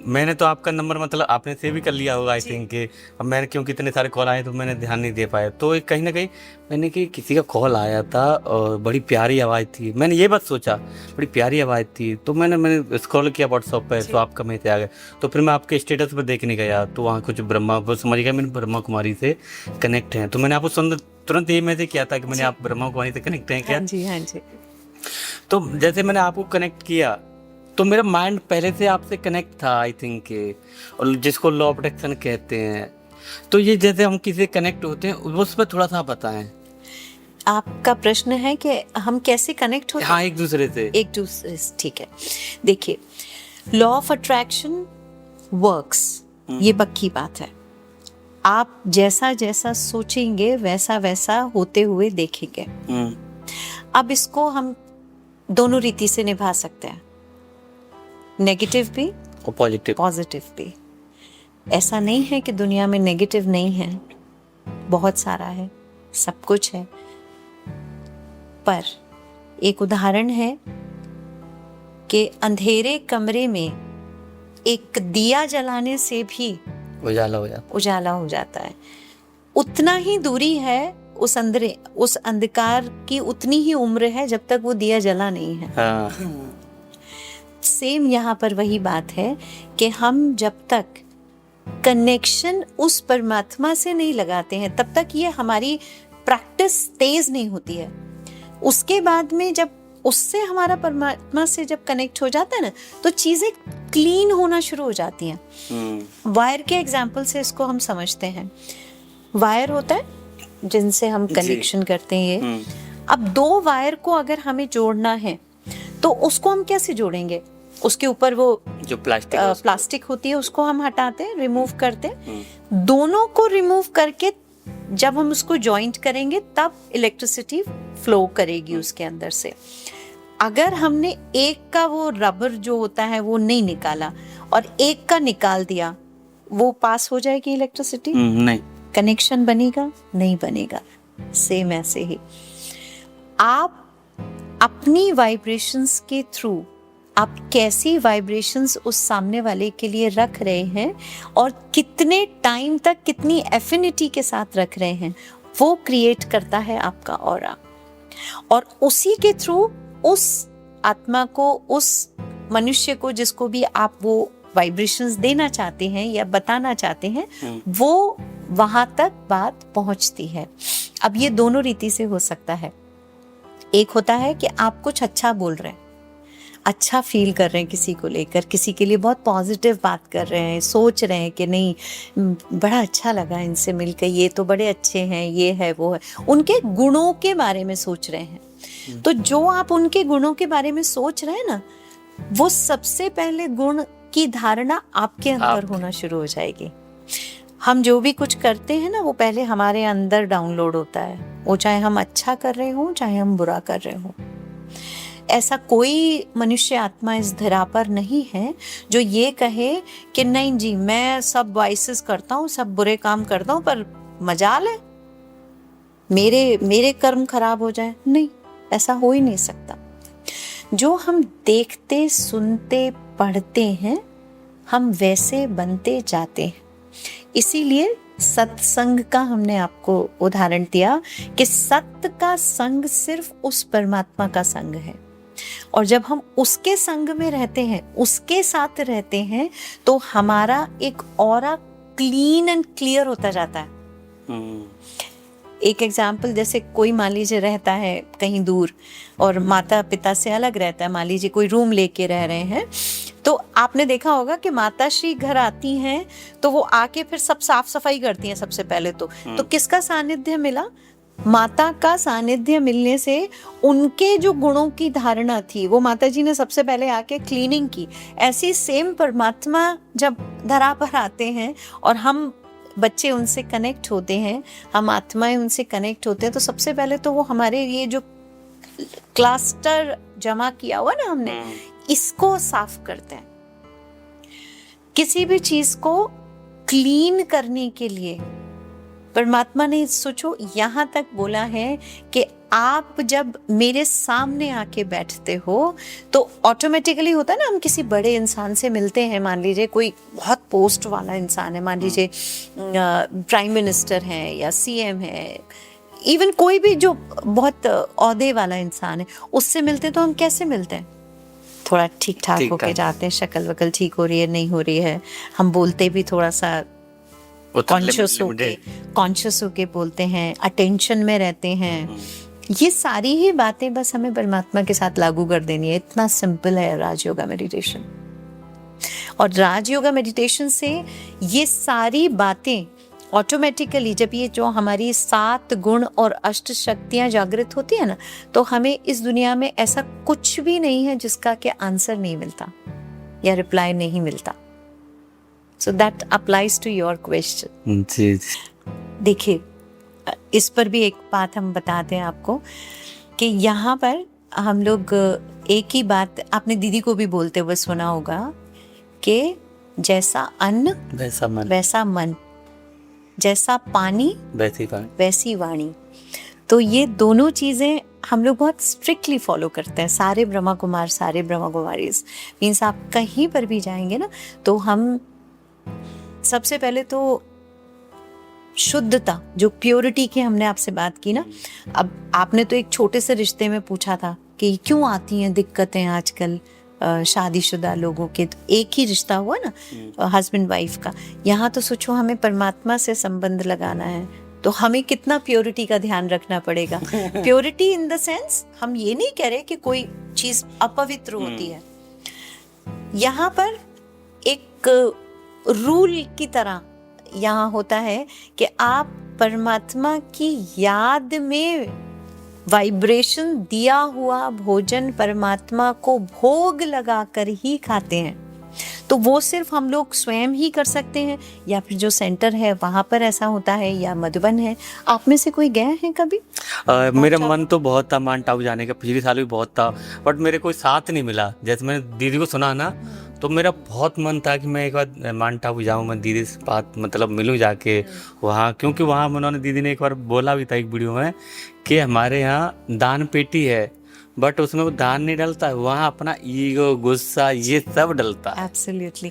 मैंने तो आपका नंबर मतलब आपने सेव भी कर लिया होगा आई थिंक कि, अब मैंने क्योंकि इतने सारे कॉल आए तो मैंने ध्यान नहीं दे पाया। तो एक कहीं ना कहीं मैंने कि किसी का कॉल आया था और बड़ी प्यारी आवाज़ थी, मैंने ये बात सोचा बड़ी प्यारी आवाज़ थी, तो मैंने स्क्रॉल किया व्हाट्सअप पे, तो आपका मैसेज आ गया। तो फिर मैं आपके स्टेटस पर देखने गया तो वहाँ कुछ ब्रह्मा, समझ गया मैंने ब्रह्मा कुमारी से कनेक्ट हैं। तो मैंने आपको तुरंत ये मैसेज किया था कि मैंने आप ब्रह्मा कुमारी से कनेक्ट हैं क्या? हाँ जी, हाँ जी। तो जैसे मैंने आपको कनेक्ट किया तो मेरा माइंड पहले से आपसे कनेक्ट था आई थिंक के, और जिसको लॉ ऑफ अट्रैक्शन कहते हैं। तो ये जैसे हम किसी से कनेक्ट होते हैं उस पर थोड़ा सा बताएं। आपका प्रश्न है कि हम कैसे कनेक्ट होते हैं? हाँ, एक दूसरे से। ठीक है, देखिए, लॉ ऑफ अट्रैक्शन वर्क्स, ये पक्की बात है। आप जैसा जैसा सोचेंगे वैसा वैसा होते हुए देखेंगे। अब इसको हम दोनों रीति से निभा सकते हैं, नेगेटिव भी और पॉजिटिव भी। ऐसा नहीं है कि दुनिया में नेगेटिव नहीं है, बहुत सारा है, सब कुछ है। पर एक उदाहरण है कि अंधेरे कमरे में एक दिया जलाने से भी उजाला हो जाता है। उतना ही दूरी है उस अंधकार की, उतनी ही उम्र है जब तक वो दिया जला नहीं है। सेम यहाँ पर वही बात है कि हम जब तक कनेक्शन उस परमात्मा से नहीं लगाते हैं तब तक ये हमारी प्रैक्टिस तेज नहीं होती है। उसके बाद में जब उससे हमारा परमात्मा से जब कनेक्ट हो जाता है ना, तो चीजें क्लीन होना शुरू हो जाती हैं। वायर के एग्जाम्पल से इसको हम समझते हैं। वायर होता है जिनसे हम कनेक्शन करते हैं ये। अब 2 वायर को अगर हमें जोड़ना है तो उसको हम कैसे जोड़ेंगे? उसके ऊपर वो जो प्लास्टिक होती है उसको हम हटाते हैं, रिमूव करते हैं। दोनों को रिमूव करके जब हम उसको जॉइंट करेंगे तब इलेक्ट्रिसिटी फ्लो करेगी उसके अंदर से। अगर हमने एक का वो रबर जो होता है वो नहीं निकाला और एक का निकाल दिया, वो पास हो जाएगी इलेक्ट्रिसिटी? नहीं। कनेक्शन बनेगा? नहीं बनेगा। सेम ऐसे ही आप अपनी वाइब्रेशंस के थ्रू आप कैसी वाइब्रेशंस उस सामने वाले के लिए रख रहे हैं और कितने टाइम तक कितनी एफिनिटी के साथ रख रहे हैं, वो क्रिएट करता है आपका ऑरा। और उसी के थ्रू उस आत्मा को, उस मनुष्य को, जिसको भी आप वो वाइब्रेशंस देना चाहते हैं या बताना चाहते हैं, वो वहां तक बात पहुंचती है। अब ये दोनों रीति से हो सकता है। एक होता है कि आप कुछ अच्छा बोल रहे हैं, अच्छा फील कर रहे हैं किसी को लेकर, किसी के लिए बहुत पॉजिटिव बात कर रहे हैं, सोच रहे हैं कि नहीं बड़ा अच्छा लगा इनसे मिलकर, ये तो बड़े अच्छे हैं, ये है वो है, उनके गुणों के बारे में सोच रहे हैं। तो जो आप उनके गुणों के बारे में सोच रहे हैं ना, वो सबसे पहले गुण की धारणा आपके अंदर होना शुरू हो जाएगी। हम जो भी कुछ करते हैं ना, वो पहले हमारे अंदर डाउनलोड होता है, वो चाहे हम अच्छा कर रहे हों चाहे हम बुरा कर रहे हों। ऐसा कोई मनुष्य आत्मा इस धरा पर नहीं है जो ये कहे कि नहीं जी मैं सब वाइसेस करता हूँ, सब बुरे काम करता हूँ, पर मजाल है मेरे कर्म खराब हो जाए। नहीं, ऐसा हो ही नहीं सकता। जो हम देखते, सुनते, पढ़ते हैं, हम वैसे बनते जाते हैं। इसीलिए सत्संग का हमने आपको उदाहरण दिया कि सत्य का संग सिर्फ उस परमात्मा का संग है। और जब हम उसके संग में रहते हैं, उसके साथ रहते हैं, तो हमारा एक ऑरा क्लीन एंड क्लियर होता जाता है। एक एग्जाम्पल, जैसे कोई मान लीजिए रहता है कहीं दूर और माता पिता से अलग रहता है, मान लीजिए कोई रूम लेके रह रहे हैं, तो आपने देखा होगा कि माता श्री घर आती हैं तो वो आके फिर सब साफ सफाई करती हैं सबसे पहले। तो किसका सानिध्य मिला? माता का सानिध्य मिलने से उनके जो गुणों की धारणा थी वो माता जी ने सबसे पहले आके क्लीनिंग की। ऐसी सेम परमात्मा जब धरा पर आते हैं और हम बच्चे उनसे कनेक्ट होते हैं, हम आत्माएं उनसे कनेक्ट होते हैं, तो सबसे पहले तो वो हमारे ये जो क्लस्टर जमा किया हुआ ना हमने, इसको साफ करते हैं। किसी भी चीज को क्लीन करने के लिए परमात्मा ने, सोचो, यहाँ तक बोला है कि आप जब मेरे सामने आके बैठते हो तो ऑटोमेटिकली होता है ना, हम किसी बड़े इंसान से मिलते हैं, मान लीजिए कोई बहुत पोस्ट वाला इंसान है, मान लीजिए प्राइम मिनिस्टर है या सीएम है, इवन कोई भी जो बहुत औहदे वाला इंसान है, उससे मिलते हैं तो हम कैसे मिलते हैं? थोड़ा ठीक ठाक होके जाते हैं, शक्ल वकल ठीक हो रही है नहीं हो रही है, हम बोलते भी थोड़ा सा कॉन्शियस होके बोलते हैं, अटेंशन में रहते हैं। ये सारी ही बातें बस हमें परमात्मा के साथ लागू कर देनी है। इतना सिंपल है राजयोगा मेडिटेशन। और राजयोगा मेडिटेशन से ये सारी बातें ऑटोमेटिकली, जब ये जो हमारी 7 गुण और 8 शक्तियां जागृत होती है ना, तो हमें इस दुनिया में ऐसा कुछ भी नहीं है जिसका कि आंसर नहीं मिलता या रिप्लाई नहीं मिलता। So that applies to your question. जी। देखिए, इस पर भी एक बात हम बताते हैं आपको कि यहाँ पर हम लोग एक ही बात आपने दीदी को भी बोलते हुए सुना होगा कि जैसा अन्न वैसा मन, जैसा पानी वैसी वाणी। तो ये दोनों चीजें हम लोग बहुत स्ट्रिक्टली फॉलो करते हैं, सारे ब्रह्मा कुमार, सारे ब्रह्मा कुमारीज। मीन्स आप कहीं पर भी जाएंगे ना, तो हम सबसे पहले तो शुद्धता, जो प्योरिटी की हमने आपसे बात की ना, अब आपने तो एक छोटे से रिश्ते में पूछा था कि क्यों आती हैं दिक्कतें आजकल शादीशुदा लोगों के, तो एक ही रिश्ता हुआ ना हस्बैंड वाइफ का। यहाँ तो सोचो हमें परमात्मा से संबंध लगाना है, तो हमें कितना प्योरिटी का ध्यान रखना पड़ेगा। प्योरिटी इन द सेंस, हम ये नहीं कह रहे कि कोई चीज अपवित्र होती है। यहाँ पर एक रूल की तरह यहाँ होता है कि आप परमात्मा की याद में वाइब्रेशन दिया हुआ भोजन परमात्मा को भोग लगाकर ही खाते हैं। तो वो सिर्फ हम लोग स्वयं ही कर सकते हैं, या फिर जो सेंटर है वहाँ पर ऐसा होता है, या मधुबन है। आप में से कोई गए हैं कभी? मेरा मन तो बहुत था माउंट आबू जाने का, पिछले साल भी बहुत था, बट मेरे कोई साथ नहीं मिला। जैसे मैंने दीदी को सुना ना, तो मेरा बहुत मन था कि मैं एक बार माउंट आबू जाऊँ, मैं दीदी से बात मतलब मिलूँ जाके वहाँ, क्योंकि वहाँ उन्होंने, दीदी ने एक बार बोला भी था एक वीडियो में कि हमारे यहाँ दान पेटी है, बट उसमें वो दान नहीं डलता है, वहाँ अपना ईगो, गुस्सा, ये सब डलता है। एब्सोल्युटली।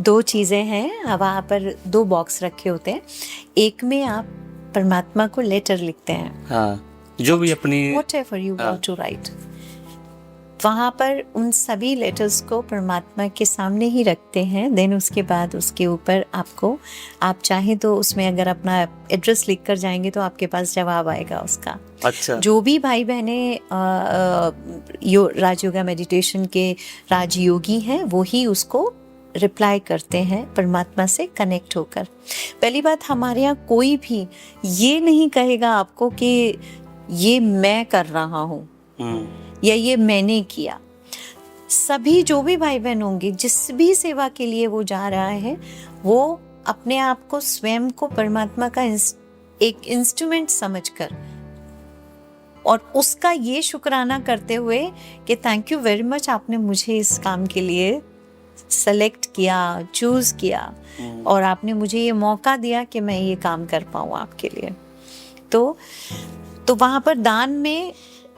दो चीज़ें हैं वहाँ पर, दो बॉक्स रखे होते हैं। एक में आप परमात्मा को लेटर लिखते हैं, हाँ, जो भी अपनी whatever you want to write, वहाँ पर उन सभी लेटर्स को परमात्मा के सामने ही रखते हैं। देन उसके बाद उसके ऊपर आपको, आप चाहें तो उसमें अगर अपना एड्रेस लिख कर जाएंगे तो आपके पास जवाब आएगा उसका। अच्छा, जो भी भाई बहने राजयोगा मेडिटेशन के राजयोगी हैं, वो ही उसको रिप्लाई करते हैं परमात्मा से कनेक्ट होकर। पहली बात, हमारे यहाँ कोई भी ये नहीं कहेगा आपको कि ये मैं कर रहा हूँ या ये मैंने किया। सभी जो भी भाई बहन होंगे, जिस भी सेवा के लिए वो जा रहा है, वो अपने आप को, स्वयं को परमात्मा का एक इंस्ट्रूमेंट समझकर और उसका ये शुक्राना करते हुए कि थैंक यू वेरी मच, आपने मुझे इस काम के लिए सेलेक्ट किया, चूज किया, और आपने मुझे ये मौका दिया कि मैं ये काम कर पाऊँ आपके लिए। तो वहाँ पर दान में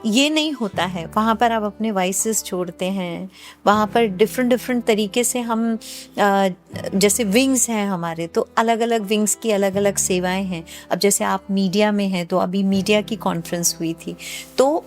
ये नहीं होता है। वहाँ पर आप अपने वाइसेस छोड़ते हैं। वहाँ पर डिफरेंट तरीके से हम, जैसे विंग्स हैं हमारे, तो अलग अलग विंग्स की अलग अलग सेवाएं हैं। अब जैसे आप मीडिया में हैं, तो अभी मीडिया की कॉन्फ्रेंस हुई थी, तो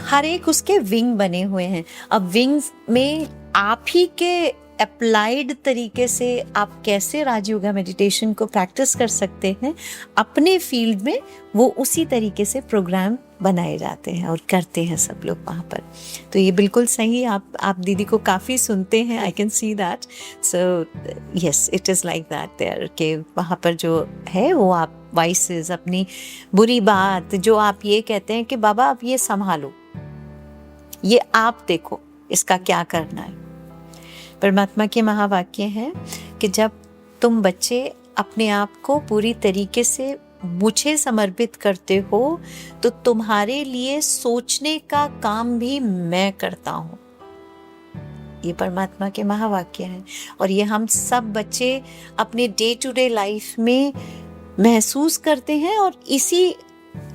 हर एक उसके विंग बने हुए हैं। अब विंग्स में आप ही के अप्लाइड तरीके से आप कैसे राजयोगा मेडिटेशन को प्रैक्टिस कर सकते हैं अपने फील्ड में, वो उसी तरीके से प्रोग्राम बनाए जाते हैं और करते हैं सब लोग वहाँ पर। तो ये बिल्कुल सही, आप दीदी को काफ़ी सुनते हैं, I can see that. So yes, it is like that there, कि वहाँ पर जो है वो आप वाइसेस, अपनी बुरी बात जो आप ये कहते हैं कि बाबा आप ये संभालो, ये आप देखो इसका क्या करना है। परमात्मा के महावाक्य हैं कि जब तुम बच्चे अपने आप को पूरी तरीके से मुझे समर्पित करते हो, तो तुम्हारे लिए सोचने का काम भी मैं करता हूँ। ये परमात्मा के महावाक्य हैं, और ये हम सब बच्चे अपने डे टू डे लाइफ में महसूस करते हैं, और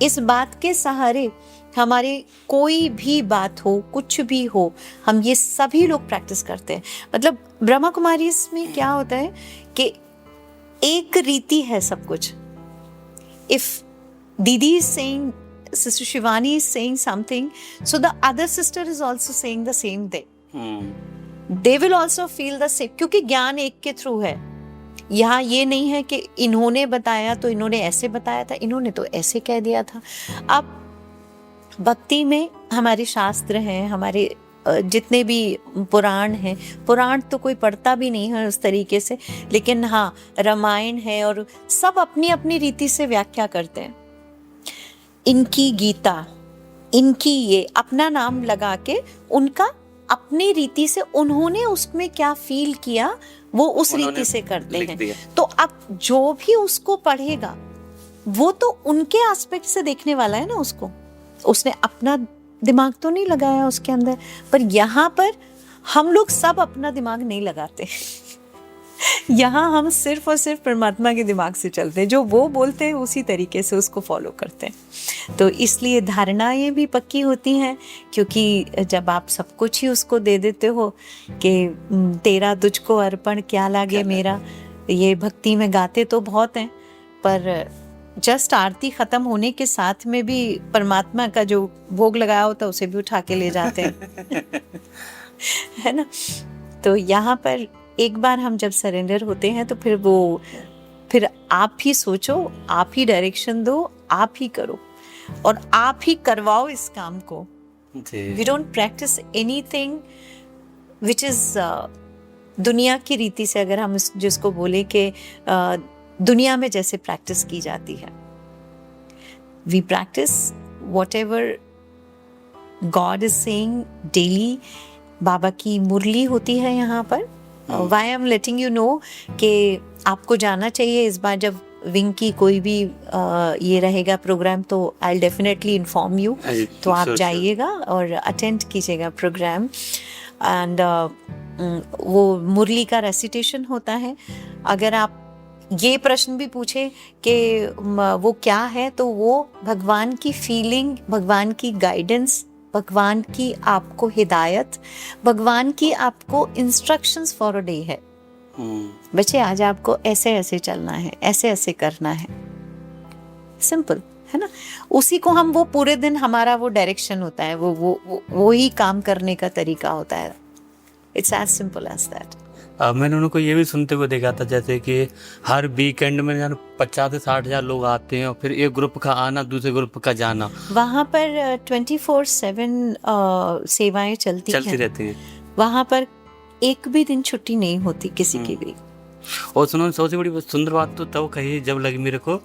इस बात के सहारे हमारे कोई भी बात हो, कुछ भी हो, हम ये सभी लोग प्रैक्टिस करते हैं। मतलब ब्रह्मा कुमारी में क्या होता है कि एक रीति है सब कुछ। If Didi is saying, Sister Shivani is saying something, so the other sister is also saying the same thing. They will also feel the same, क्योंकि ज्ञान एक के थ्रू है। यहाँ ये नहीं है कि इन्होंने बताया तो इन्होंने ऐसे बताया था, इन्होंने तो ऐसे कह दिया था। अब भक्ति में हमारे शास्त्र हैं, हमारे जितने भी पुराण हैं, पुराण तो कोई पढ़ता भी नहीं है उस तरीके से, लेकिन हाँ रामायण है, और सब अपनी अपनी रीति से व्याख्या करते हैं। इनकी गीता, इनकी ये अपना नाम लगा के, उनका अपनी रीति से उन्होंने उसमें क्या फील किया वो उस रीति से करते हैं। तो अब जो भी उसको पढ़ेगा वो तो उनके एस्पेक्ट से देखने वाला है ना, उसने अपना दिमाग तो नहीं लगाया उसके अंदर। पर यहाँ पर हम लोग सब अपना दिमाग नहीं लगाते। यहाँ हम सिर्फ और सिर्फ परमात्मा के दिमाग से चलते हैं, जो वो बोलते हैं उसी तरीके से उसको फॉलो करते हैं। तो इसलिए धारणाएं भी पक्की होती हैं, क्योंकि जब आप सब कुछ ही उसको दे देते हो कि तेरा तुझको अर्पण क्या लागे मेरा, ये भक्ति में गाते तो बहुत हैं, पर जस्ट आरती ख़त्म होने के साथ में भी परमात्मा का जो भोग लगाया होता है उसे भी उठा के ले जाते हैं है ना। तो यहाँ पर एक बार हम जब सरेंडर होते हैं तो फिर आप ही सोचो, आप ही डायरेक्शन दो, आप ही करो और आप ही करवाओ इस काम को। We don't practice anything which is दुनिया की रीति से, अगर हम जिसको बोले कि दुनिया में जैसे प्रैक्टिस की जाती है। We practice whatever God is saying daily. बाबा की मुरली होती है यहाँ पर। Why I am letting you know कि आपको जाना चाहिए इस बार जब विंग की कोई भी ये रहेगा प्रोग्राम, तो I will definitely inform you. तो आप जाइएगा और अटेंड कीजिएगा प्रोग्राम। एंड वो मुरली का रेसिटेशन होता है। अगर आप ये प्रश्न भी पूछे कि वो क्या है, तो वो भगवान की फीलिंग, भगवान की गाइडेंस, भगवान की आपको हिदायत, भगवान की आपको इंस्ट्रक्शंस फॉर अ डे है। बच्चे आज आपको ऐसे ऐसे चलना है, ऐसे ऐसे करना है, सिंपल है ना। उसी को हम वो पूरे दिन हमारा वो डायरेक्शन होता है, वो ही काम करने का तरीका होता है। It's as simple as that. मैंने उनको ये भी सुनते हुए देखा था, जैसे कि हर वीकेंड में 50 से 60 हज़ार लोग आते हैं और फिर एक ग्रुप का आना, दूसरे ग्रुप का जाना। वहाँ पर 24/7 सेवाएं चलती रहती हैं। वहाँ पर एक भी दिन छुट्टी नहीं होती किसी की भी। और सुनो, सबसे बड़ी सुंदर बात तो तब कही जब लगी मेरे को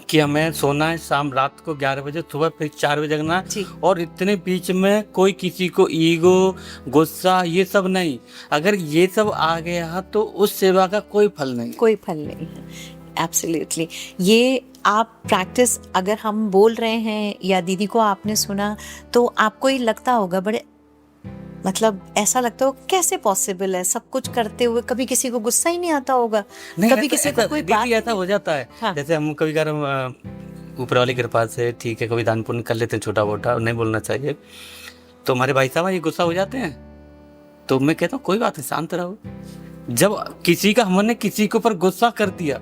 कि हमें सोना है शाम रात को 11 बजे, सुबह फिर 4 बजे जगना, और इतने बीच में कोई किसी को ईगो, गुस्सा, ये सब नहीं। अगर ये सब आ गया तो उस सेवा का कोई फल नहीं, कोई फल नहीं है। एब्सोल्युटली। ये आप प्रैक्टिस अगर हम बोल रहे हैं या दीदी को आपने सुना तो आपको ये लगता होगा, बड़े मतलब ऐसा लगता हो कैसे पॉसिबल है सब कुछ करते हुए, कभी किसी को गुस्सा ही नहीं आता होगा, कभी किसी को कोई बात ऐसा हो जाता है। हाँ। जैसे हम कभी कभार ऊपर वाली कृपा से ठीक है कभी दान पुण्य कर लेते हैं छोटा मोटा, नहीं बोलना चाहिए, तो हमारे भाई साहब ये गुस्सा हो जाते हैं, तो मैं कहता हूँ कोई बात नहीं, शांत रहो। जब किसी का हमने किसी के ऊपर गुस्सा कर दिया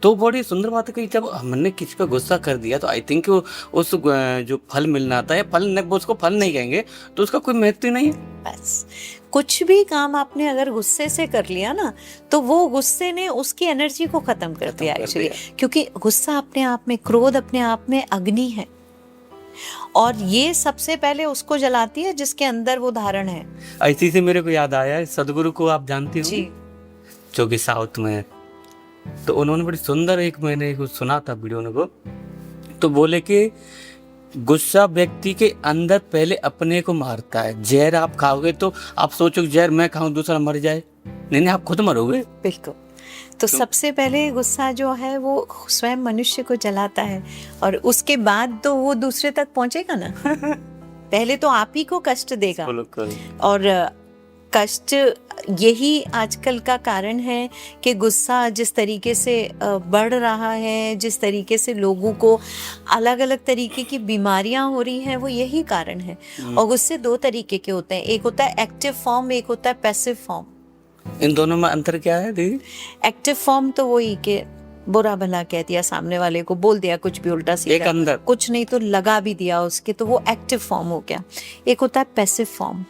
तो बड़ी सुंदर बात है कि जब हमने किसी पर गुस्सा कर दिया तो आई थिंक उस जो फल मिलना था, या फल उसको फल नहीं कहेंगे तो उसका कोई महत्व नहीं है। बस कुछ भी काम आपने अगर गुस्से से कर लिया ना, तो वो गुस्से ने उसकी एनर्जी को खत्म कर दिया एक्चुअली। क्योंकि गुस्सा अपने आप में, क्रोध अपने आप में अग्नि है, और ये सबसे पहले उसको जलाती है जिसके अंदर वो धारण है। इसी से मेरे को याद आया, सदगुरु को आप जानती हो जी, जो कि साउथ में है, तो उन्होंने बड़ी सुंदर एक मैंने कुछ सुना था वीडियो को, तो बोले कि गुस्सा व्यक्ति के अंदर पहले अपने को मारता है। जहर आप खाओगे तो आप सोचो जहर मैं खाऊं दूसरा मर जाए, नहीं आप खुद मरोगे। बिल्कुल। तो सबसे पहले गुस्सा जो है वो स्वयं मनुष्य को जलाता है, और उसके बाद तो वो दूसरे तक पहुंचेगा ना पहले तो आप ही को कष्ट देगा। और कष्ट यही आजकल का कारण है कि गुस्सा जिस तरीके से बढ़ रहा है, जिस तरीके से लोगों को अलग अलग तरीके की बीमारियां हो रही हैं, वो यही कारण है। और गुस्से दो तरीके के होते हैं, एक होता है एक्टिव फॉर्म, एक होता है पैसिव फॉर्म। इन दोनों में अंतर क्या है दीदी? एक्टिव फॉर्म तो वही कि बुरा भला कह दिया सामने वाले को, बोल दिया कुछ भी उल्टा सीधा, एक अंदर कुछ नहीं तो लगा भी दिया उसके, तो वो एक्टिव फॉर्म हो गया। एक होता है पैसिव फॉर्म,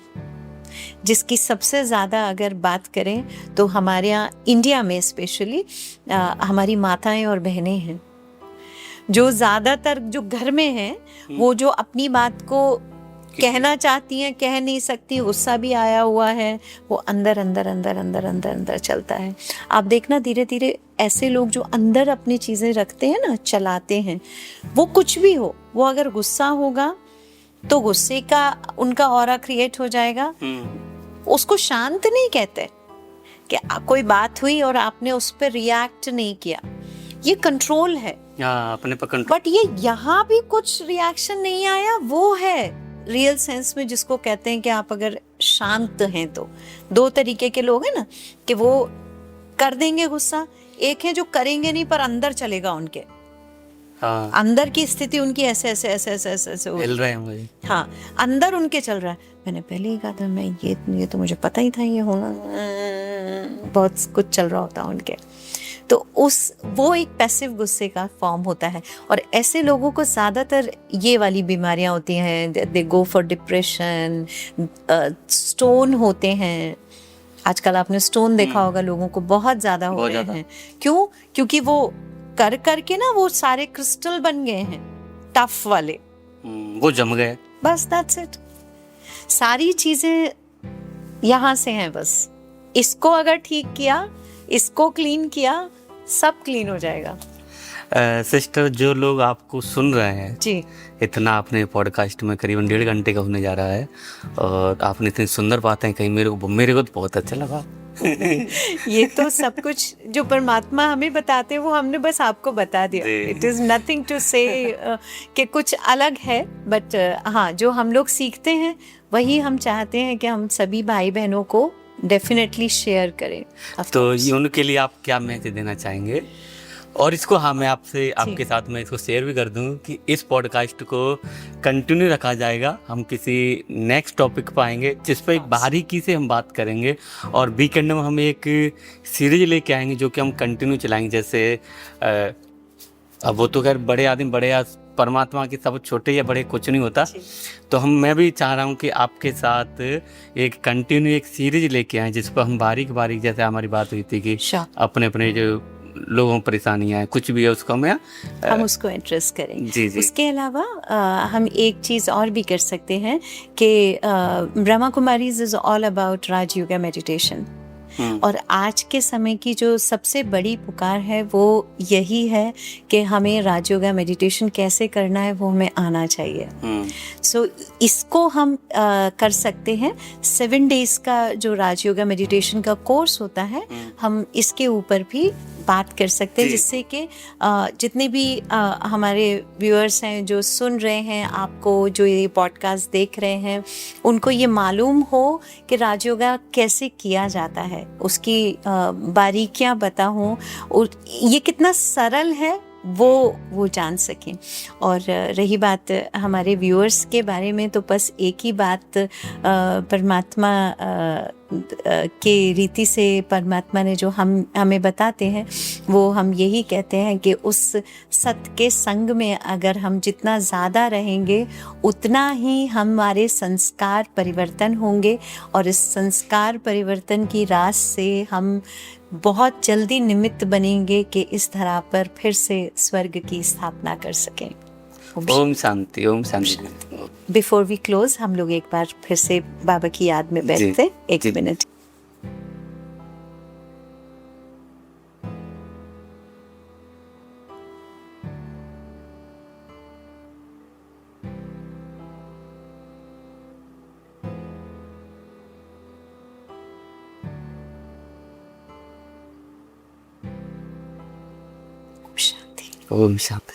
जिसकी सबसे ज़्यादा अगर बात करें तो हमारे यहाँ इंडिया में स्पेशली हमारी माताएं और बहनें हैं, जो ज़्यादातर जो घर में हैं, वो जो अपनी बात को कहना चाहती हैं, कह नहीं सकती, गुस्सा भी आया हुआ है, वो अंदर अंदर अंदर अंदर अंदर अंदर चलता है। आप देखना धीरे धीरे ऐसे लोग जो अंदर अपनी चीज़ें रखते हैं ना, चलाते हैं, वो कुछ भी हो, वो अगर गुस्सा होगा तो गुस्से का उनका ऑरा क्रिएट हो जाएगा। उसको शांत नहीं कहते कि कोई बात हुई और आपने उस पर रिएक्ट नहीं किया, ये कंट्रोल है अपने पर कंट्रोल। बट ये यहाँ भी कुछ रिएक्शन नहीं आया, वो है रियल सेंस में जिसको कहते हैं कि आप अगर शांत हैं। तो दो तरीके के लोग हैं ना, कि वो कर देंगे गुस्सा, एक है जो करेंगे नहीं पर अंदर चलेगा उनके, हाँ, अंदर की स्थिति उनकी ऐसे ऐसे ऐसे ऐसे ऐसे ऐसे हिल रहे हैं मुझे। हाँ, अंदर उनके चल रहा है। मैंने पहले ही कहा था, मैं ये तो मुझे पता ही था ये होना, बहुत कुछ चल रहा होता है उनके। तो वो एक पैसिव गुस्से का फॉर्म होता है, और ऐसे लोगों को ज़्यादातर ये वाली बीमारियां होती हैं, दे गो फॉर डिप्रेशन, स्टोन होते हैं। आजकल आपने स्टोन देखा होगा, लोगों को बहुत ज़्यादा हो बहुत रहे ज़्यादा। हैं। क्यों? क्योंकि वो कर करके ना वो सारे क्रिस्टल बन गए हैं, टफ वाले, वो जम गए। बस दैट्स इट। सारी चीजें यहाँ से हैं, बस इसको अगर ठीक किया, इसको क्लीन किया, सब क्लीन हो जाएगा। सिस्टर, जो लोग आपको सुन रहे हैं, जी, इतना आपने पॉडकास्ट में करीबन 1.5 घंटे का होने जा रहा है, और आपने इतनी सुंदर बातें कही, मेरे को तो बहुत अच्छा लगा। ये तो सब कुछ जो परमात्मा हमें बताते हैं वो हमने बस आपको बता दिया। जी। इट इज नथिंग टू से कि कुछ अलग है, बट हाँ, जो हम लोग सीखते हैं वही हम चाहते हैं कि हम सभी भाई बहनों को डेफिनेटली शेयर करें। Of तो course. ये उनके लिए आप क्या मैसेज देना चाहेंगे? और इसको, हाँ, मैं आपके साथ में इसको शेयर भी कर दूं कि इस पॉडकास्ट को कंटिन्यू रखा जाएगा। हम किसी नेक्स्ट टॉपिक पर आएंगे जिस पर एक बारीकी से हम बात करेंगे, और वीकेंड में हम एक सीरीज लेके आएंगे जो कि हम कंटिन्यू चलाएंगे। जैसे अब वो तो खैर बड़े आदमी, बड़े परमात्मा के सब छोटे या बड़े कुछ नहीं होता, तो मैं भी चाह रहा हूँ कि आपके साथ एक कंटिन्यू एक सीरीज लेके आए जिस पर हम बारीक बारीक, जैसे हमारी बात हुई थी कि Sure. अपने अपने जो लोगों को परेशानियां हैं, कुछ भी है उसको हम उसको एड्रेस करें। जी जी। उसके अलावा हम एक चीज़ और भी कर सकते हैं कि Brahma Kumaris is all about Raj yoga meditation, और आज के समय की जो सबसे बड़ी पुकार है वो यही है कि हमें राजयोगा मेडिटेशन कैसे करना है वो हमें आना चाहिए। सो इसको हम कर सकते हैं। 7 days का जो राजयोगा मेडिटेशन का कोर्स होता है, हम इसके ऊपर भी बात कर सकते हैं, जिससे कि जितने भी हमारे व्यूअर्स हैं जो सुन रहे हैं, आपको जो ये पॉडकास्ट देख रहे हैं, उनको ये मालूम हो कि राजयोगा कैसे किया जाता है, उसकी बारीकियां बताऊं, और ये कितना सरल है वो जान सकें। और रही बात हमारे व्यूअर्स के बारे में, तो बस एक ही बात, परमात्मा के रीति से परमात्मा ने जो हमें बताते हैं, वो हम यही कहते हैं कि उस सत्य के संग में अगर हम जितना ज़्यादा रहेंगे उतना ही हमारे संस्कार परिवर्तन होंगे, और इस संस्कार परिवर्तन की रास से हम बहुत जल्दी निमित्त बनेंगे कि इस धरा पर फिर से स्वर्ग की स्थापना कर सकें। Om Shanti, Om Shanti. Before we close, हम लोग एक बार फिर से बाबा की याद में बैठते, एक मिनट। ओम शांति।